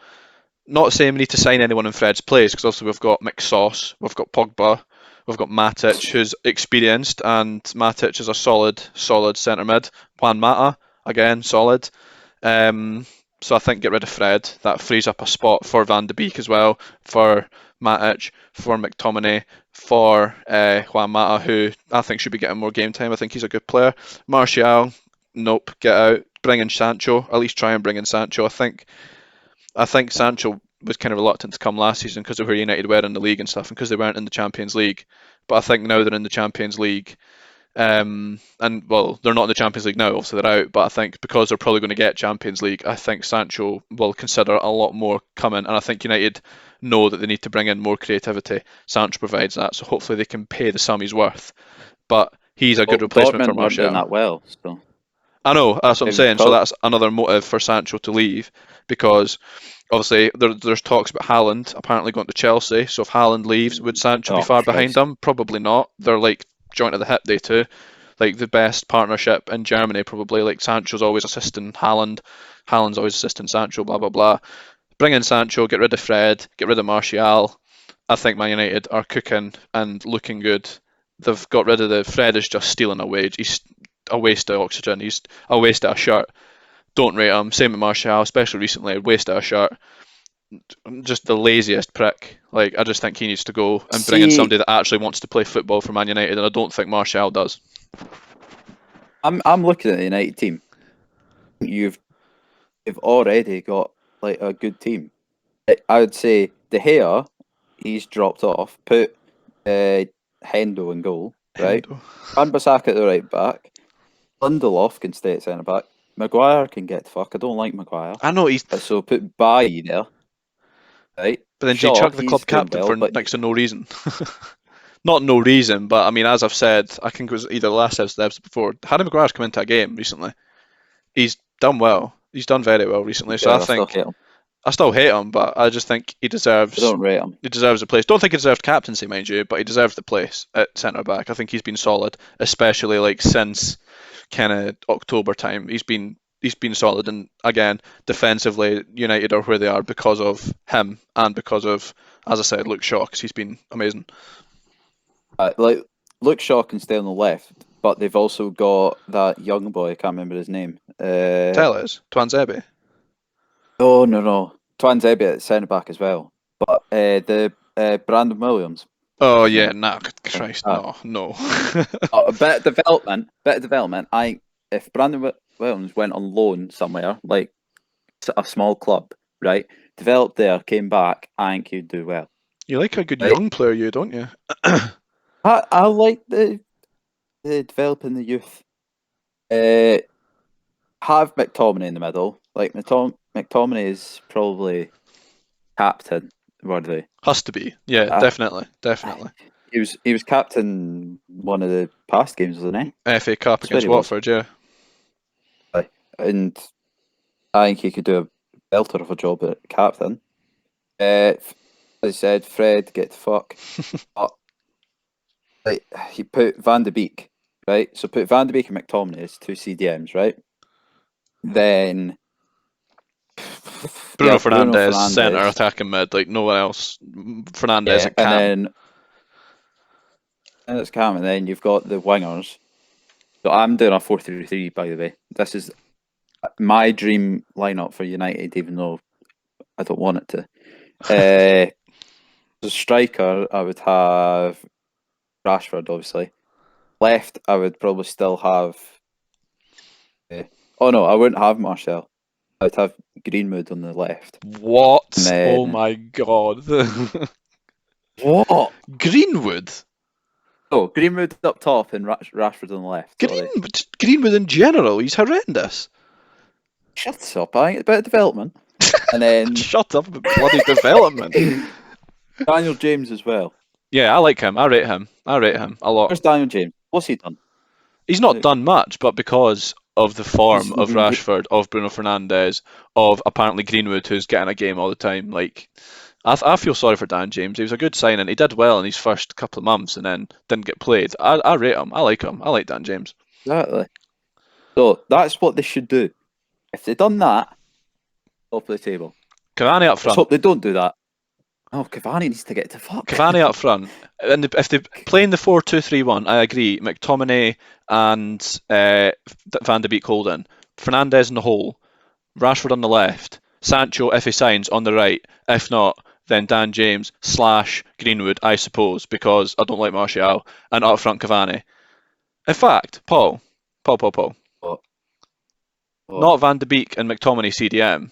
Not saying we need to sign anyone in Fred's place because also we've got McSauce, we've got Pogba, we've got Matic who's experienced, and Matic is a solid centre mid. Juan Mata again solid. So I think get rid of Fred. That frees up a spot for Van de Beek as well, for Matic, for McTominay, for Juan Mata, who I think should be getting more game time. I think he's a good player. Martial, nope, get out. Bring in Sancho. At least try and bring in Sancho. I think Sancho was kind of reluctant to come last season because of where United were in the league and stuff, and because they weren't in the Champions League. But I think now they're in the Champions League, and well, they're not in the Champions League now, obviously they're out. But I think because they're probably going to get Champions League, I think Sancho will consider a lot more coming, and I think United know that they need to bring in more creativity. Sancho provides that, so hopefully they can pay the sum he's worth. But he's a good replacement for Dortmund weren't doing Martial. that well, so I know, that's what I'm saying. So pro- that's another motive for Sancho to leave because obviously there's talks about Haaland apparently going to Chelsea. So if Haaland leaves, would Sancho be oh far behind Christ. him? Probably not. They're like joint at the hip, they two. Like the best partnership in Germany, probably. Like Sancho's always assisting Haaland, Haaland's always assisting Sancho, blah, blah, blah. Bring in Sancho, get rid of Fred, get rid of Martial. I think Man United are cooking and looking good. They've got rid of the Fred is just stealing a wage. He's a waste of oxygen. He's a waste of a shirt. Don't rate him. Same with Martial, especially recently. Waste of a shirt. Just the laziest prick. Like I just think he needs to go and bring in See, somebody that actually wants to play football for Man United, and I don't think Martial does. I'm looking at the United team. You've already got like a good team. I would say De Gea, he's dropped off. Put Hendo in goal, right? Hendo. Van Bissaka at the right back. Lindelof can stay at centre back. Maguire can get the fuck. I don't like Maguire. I know he's, So put Bailly there, right? but then do you Shaw, chuck the he's club doing captain well, for but next to no reason? Not no reason, but I mean, as I've said, I think it was either last episode before. Harry Maguire's come into a game recently. He's done well. He's done very well recently. So I yeah, I still think hate him. I still hate him, but I just think I don't rate him. he deserves a place. Don't think he deserved captaincy, mind you, but he deserves the place at centre back. I think he's been solid, especially like since kind of October time. He's been solid, and again, defensively, United are where they are because of him and because of, as I said, Luke Shaw, because he's been amazing. Like Luke Shaw can stay on the left, but they've also got that young boy. I can't remember his name. Tellez, Twanzebe. Oh no, Twanzebe at centre back as well. But the Brandon Williams, Oh his yeah, name. nah, Christ, Uh, no, no. a bit of development, I if Brandon Williams went on loan somewhere, like a small club, right, developed there, came back, I think he'd do well. You like a good Right? young player, you don't you? I like the developing the youth. Uh, have McTominay in the middle. Like McTominay is probably captain worthy. Has to be. Yeah, Uh, definitely, definitely. he was captain one of the past games, wasn't he? FA Cup I swear against he was. Watford, yeah. And I think he could do a belter of a job at captain. As I said, Fred, get the fuck. But, like, he put Van de Beek, right? So put Van de Beek and McTominay as two CDMs, right? Then Bruno Bruno Fernandes, centre Fernandes. attacking mid, like no one else. Fernandes Yeah, at and cam. then it's Cam, and then you've got the wingers. So I'm doing a 4-3-3, by the way. This is my dream lineup for United, even though I don't want it to. The striker, I would have Rashford, obviously. Left, I would probably still have. Oh no, I wouldn't have Martial. I'd have Greenwood on the left, and What? Oh then my god. what? Greenwood? Oh, Greenwood up top and Rashford on the left. Sorry, Greenwood in general, he's horrendous. shut up! I think it's about development, and then Shut up about bloody development. Daniel James as well. Yeah, I like him. I rate him. I rate him a lot. Where's Daniel James? What's he done? He's not done much, but because of the He's form of Rashford, of Bruno Fernandes, of apparently Greenwood, who's getting a game all the time, like I feel sorry for Dan James. He was a good signing. He did well in his first couple of months and then didn't get played. I rate him. I like him. I like Dan James. Exactly. So that's what they should do. If they'd done that, top of the table. Cavani up Let's front. hope they don't do that. Oh, Cavani needs to get to fuck. Cavani up front. And if they play in the 4-2-3-1, I agree. McTominay and Van de Beek holding. Fernandes in the hole. Rashford on the left. Sancho, if he signs, on the right. If not, then Dan James / Greenwood, I suppose, because I don't like Martial. And up front, Cavani. In fact, Paul. What? Not Van de Beek and McTominay CDM.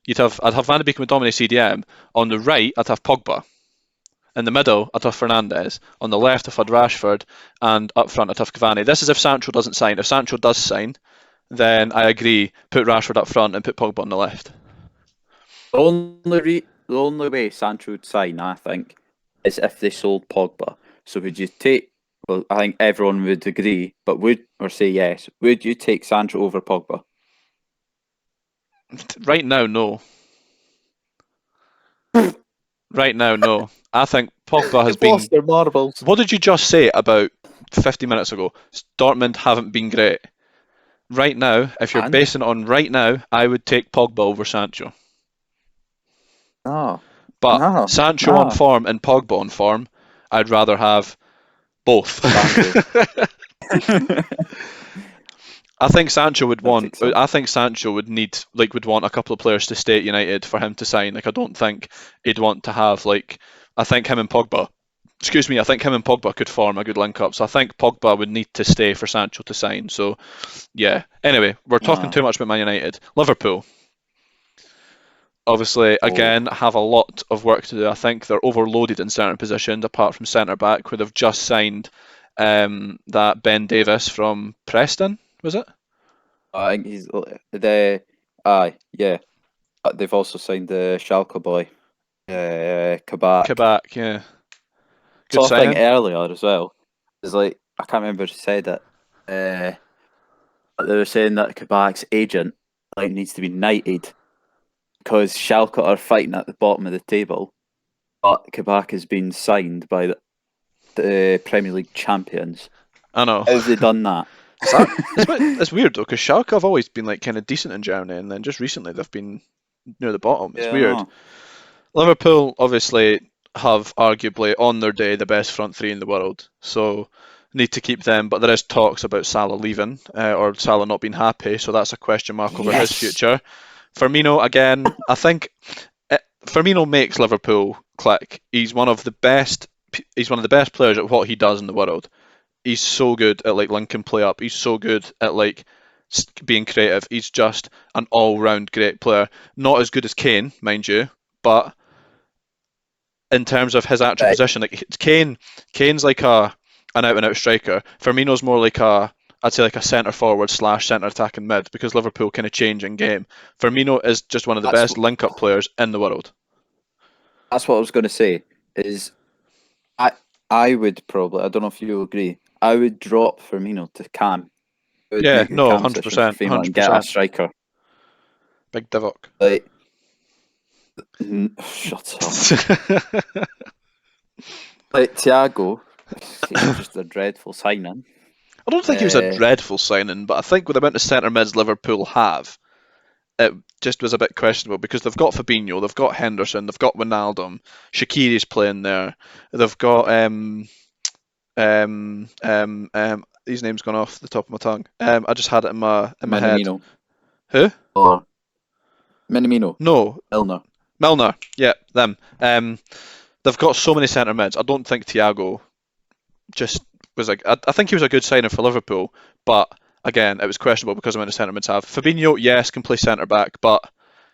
I'd have Van de Beek and McTominay CDM. On the right, I'd have Pogba. In the middle, I'd have Fernandes. On the left, I'd have Rashford. And up front, I'd have Cavani. This is if Sancho doesn't sign. If Sancho does sign, then I agree. Put Rashford up front and put Pogba on the left. The only way Sancho would sign, I think, is if they sold Pogba. So would you take? Well, I think everyone would agree, but say yes? Would you take Sancho over Pogba? Right now, no. Right now, no. I think Pogba has They've been. lost their marbles. What did you just say about 50 minutes ago? Dortmund haven't been great. Right now, if you're And basing it on right now, I would take Pogba over Sancho. no, But no, Sancho on no. form and Pogba on form, I'd rather have both. Sancho. I think Sancho would I think want. so. I think Sancho would need, would want a couple of players to stay at United for him to sign. Like, I don't think he'd want to have, I think him and Pogba. Excuse me. I think him and Pogba could form a good link up. So I think Pogba would need to stay for Sancho to sign. So, yeah. Anyway, we're talking No. too much about Man United. Liverpool, obviously, Oh. again, have a lot of work to do. I think they're overloaded in certain positions, apart from centre back, where they've just signed that Ben Davis from Preston. Was it? I think he's the. Yeah. They've also signed the Schalke boy, Kabak. Quebec, yeah. Good Saw a thing signing. earlier as well. It's like I can't remember who said it. But they were saying that Kabak's agent needs to be knighted because Schalke are fighting at the bottom of the table, but Kabak has been signed by the Premier League champions. I know. How have they done that? It's weird though, because Schalke have always been kind of decent in Germany, and then just recently they've been near the bottom. It's Yeah, weird. Liverpool obviously have arguably on their day the best front three in the world, so need to keep them. But there is talks about Salah leaving or Salah not being happy, so that's a question mark over his future. Firmino again, I think Firmino makes Liverpool click. He's one of the best. He's one of the best players at what he does in the world. He's so good at linking play up. He's so good at being creative. He's just an all-round great player. Not as good as Kane, mind you, but in terms of his actual position, Kane's like an out-and-out striker. Firmino's more I'd say a centre forward / centre attacking mid, because Liverpool kind of change in game. Firmino is just one of the best link-up players in the world. That's what I was going to say. I would probably, I don't know if you agree, I would drop Firmino to Cam. I would Yeah, make a no, Cam position for 100%, Firmino and get a striker. Big Divock. Shut up. Thiago, he's just a dreadful signing. I don't think he was a Uh, dreadful signing, but I think with the amount of centre mids Liverpool have, it just was a bit questionable because they've got Fabinho, they've got Henderson, they've got Wijnaldum, Shaqiri's playing there, they've got these names gone off the top of my tongue. I just had it in my head. Minamino Who? or Minamino, No, Milner. Milner. Yeah, them. They've got so many centre mids. I don't think Thiago just was like. I think he was a good signing for Liverpool, but again, it was questionable because of how many centre mids have. Fabinho, yes, can play centre back, but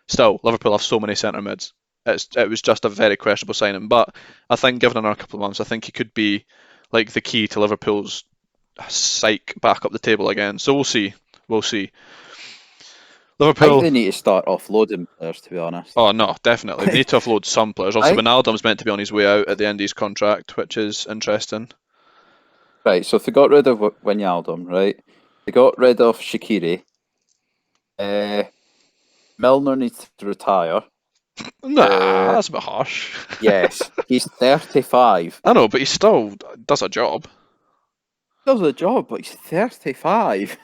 still, Liverpool have so many centre mids. It was just a very questionable signing, but I think given another couple of months, I think he could be like the key to Liverpool's psyche back up the table again. So we'll see. We'll see. I think Liverpool. they need to start offloading players, to be honest. Oh no, definitely. They need to offload some players. Also, I Wijnaldum's meant to be on his way out at the end of his contract, which is interesting. Right, so if they got rid of Wijnaldum, right? They got rid of Shaqiri. Uh, Milner needs to retire. Nah, Uh, that's a bit harsh. yes, he's 35. I know, but he still does a job. Does a job, but he's 35.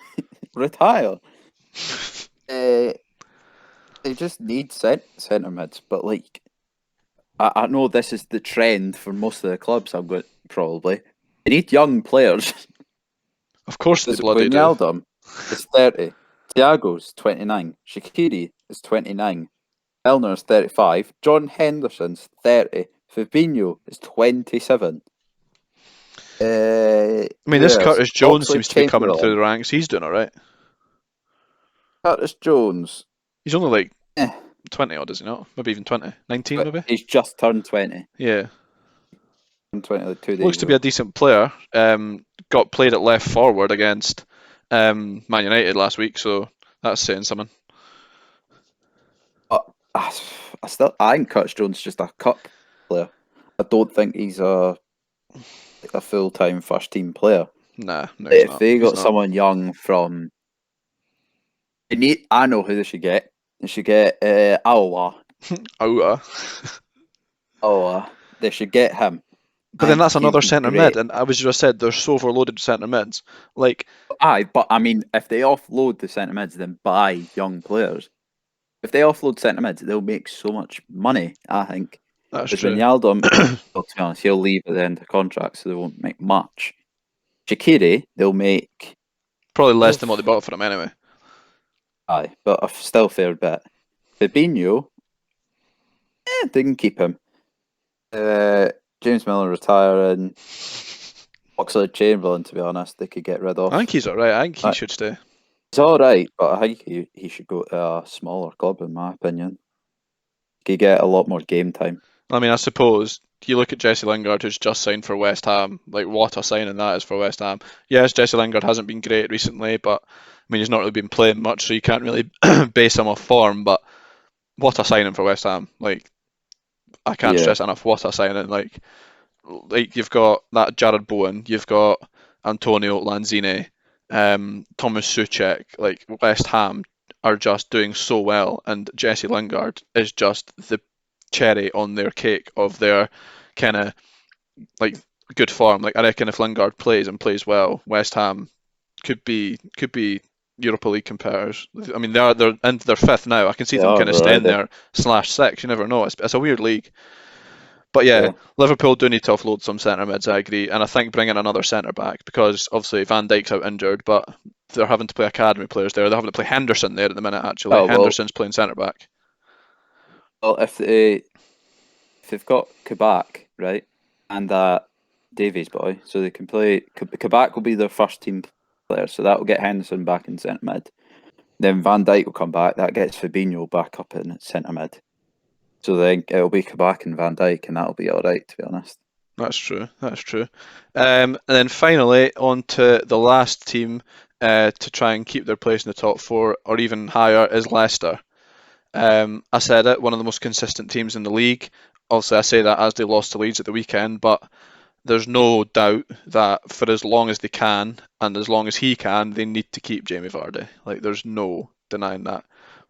Retire. Uh, they just need centre mids, but like I know this is the trend for most of the clubs. I'm going probably they need young players. Of course they There's bloody do. Wijnaldum is 30. Thiago's 29. Shaqiri is 29. Milner's 35. John Henderson's 30. Fabinho is 27. I mean, Who this else? Curtis Jones Oxlade seems to be coming through Chamberlain. the ranks. He's doing alright. Curtis Jones. He's only like Eh, 20 odd, is he not? Maybe even 20. 19 but maybe? he's just turned 20. Yeah. Turned 20 like 2 days Looks to be a ago. decent player. Got played at left forward against Man United last week, so that's saying something. But I think Curtis Jones is just a cup player. I don't think he's a full time first team player. Nah, no, he's If not. they He's got not. someone young from, I know who they should get. They should get Aowa. Outa. They should get him. But I then think that's he'd another be centre mid, great. and I was just said they're so overloaded centre mids. Like, Aye, but I mean, if they offload the centre mids, then buy young players. If they offload centre mids, they'll make so much money. I think that's because true. Wijnaldum, well, to be honest, he'll leave at the end of the contract, so they won't make much. Shaqiri, they'll make. Probably less than what they bought for him anyway. Aye, but a still fair bit. Fabinho, they can keep him. James Miller retiring. Oxlade Chamberlain, to be honest, they could get rid I think of. he's alright. I think he Uh, should stay. He's all right, but I think he should go to a smaller club, in my opinion. He could get a lot more game time. I mean, I suppose you look at Jesse Lingard, who's just signed for West Ham. Like, what a signing that is for West Ham. Yes, Jesse Lingard hasn't been great recently, but I mean, he's not really been playing much, so you can't really base him off form. But what a signing for West Ham! Like, I can't Yeah, stress enough what a signing. Like you've got that Jared Bowen, you've got Antonio Lanzini, Thomas Soucek. Like West Ham are just doing so well, and Jesse Lingard is just the cherry on their cake of their kind of like good form. Like I reckon if Lingard plays and plays well, West Ham could be Europa League competitors. I mean they're into their fifth now. I can see they them are kind of staying already. there /6. You never know. It's a weird league. But yeah, Yeah. Liverpool do need to offload some centre mids, I agree. And I think bringing another centre back, because obviously Van Dijk's out injured, but they're having to play academy players there. They're having to play Henderson there at the minute, actually. Oh well, Henderson's playing centre back. if they've got Kabak right and that Davies boy, so they can play. Kabak will be their first team player, so that will get Henderson back in centre mid. Then Van Dijk will come back. That gets Fabinho back up in centre mid. So then it'll be Kabak and Van Dijk, and that'll be all right, to be honest. That's true. That's true. And then finally, on to the last team to try and keep their place in the top four or even higher is Leicester. I said it, one of the most consistent teams in the league. Obviously, I say that as they lost to Leeds at the weekend, but there's no doubt that for as long as they can and as long as he can, they need to keep Jamie Vardy. Like, there's no denying that.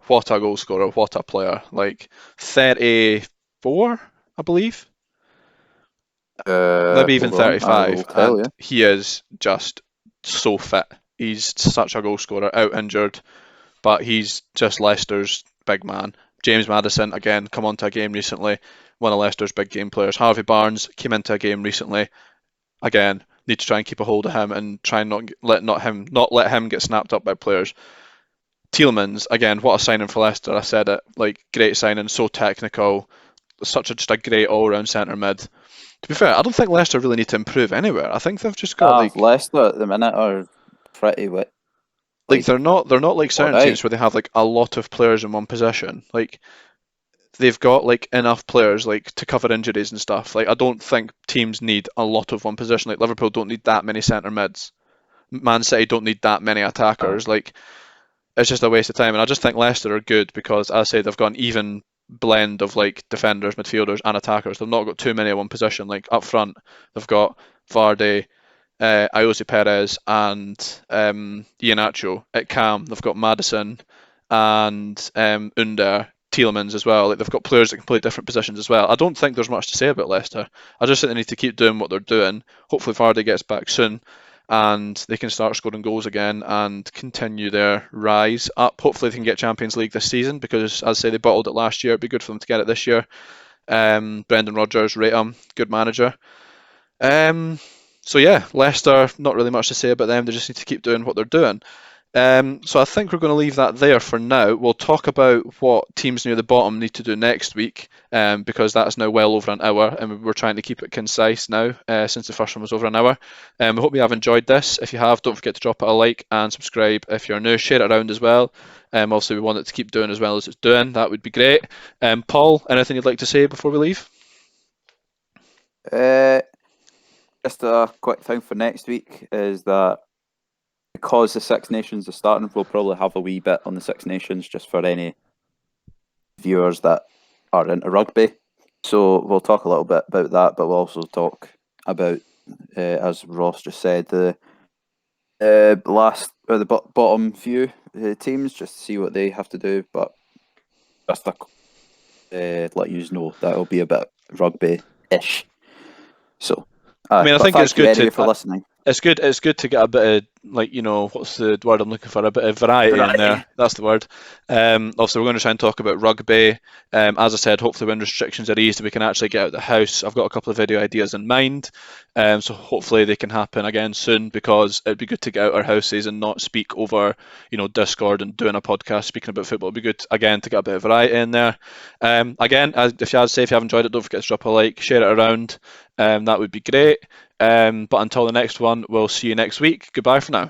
What a goal scorer, what a player. Like, 34, I believe, maybe even Hold on, I will 35, tell and you. he is just. so fit. He's such a goal scorer, out injured, but he's just Leicester's big man. James Maddison, again, come onto a game recently, one of Leicester's big game players. Harvey Barnes came into a game recently, again, need to try and keep a hold of him and try and not let him get snapped up by players. Tielemans, again, what a signing for Leicester. I said it, like great signing, so technical, just a great all round centre mid. To be fair, I don't think Leicester really need to improve anywhere. I think they've just got Leicester at the minute are pretty like they're not like certain alright. teams where they have like a lot of players in one position. Like they've got like enough players like to cover injuries and stuff. Like I don't think teams need a lot of one position. Like Liverpool don't need that many centre mids. Man City don't need that many attackers. Like it's just a waste of time. And I just think Leicester are good because, as I say, they've got an even blend of like defenders, midfielders, and attackers. They've not got too many in one position. Like up front, they've got Vardy, Ayoze Perez, and Iheanacho. At Cam, they've got Maddison and Under. Tielemans as well. Like they've got players that can play different positions as well. I don't think there's much to say about Leicester. I just think they need to keep doing what they're doing. Hopefully Vardy gets back soon and they can start scoring goals again and continue their rise up. Hopefully they can get Champions League this season because, as I say, they bottled it last year. It'd be good for them to get it this year. Brendan Rodgers, rate him, good manager. So yeah, Leicester, not really much to say about them. They just need to keep doing what they're doing. So I think we're going to leave that there for now. We'll talk about what teams near the bottom need to do next week, because that's now well over an hour, and we're trying to keep it concise now, since the first one was over an hour. I hope you have enjoyed this. If you have, don't forget to drop it a like and subscribe if you're new. Share it around as well. Obviously, we want it to keep doing as well as it's doing. That would be great. Paul, anything you'd like to say before we leave? Just a quick thing for next week is that because the Six Nations are starting, we'll probably have a wee bit on the Six Nations just for any viewers that are into rugby. So we'll talk a little bit about that, but we'll also talk about, as Ross just said, the bottom few teams, just to see what they have to do. But just let you know that it'll be a bit rugby-ish. So, I mean, I think it's good for listening. It's good to get a bit of, like, what's the word I'm looking for? A bit of variety in there. That's the word. Obviously, we're going to try and talk about rugby. As I said, hopefully when restrictions are eased, we can actually get out of the house. I've got a couple of video ideas in mind. So hopefully they can happen again soon, because it'd be good to get out our houses and not speak over, Discord and doing a podcast speaking about football. It'd be good, again, to get a bit of variety in there. Again, if you have enjoyed it, don't forget to drop a like, share it around. That would be great. But until the next one, we'll see you next week. Goodbye for now.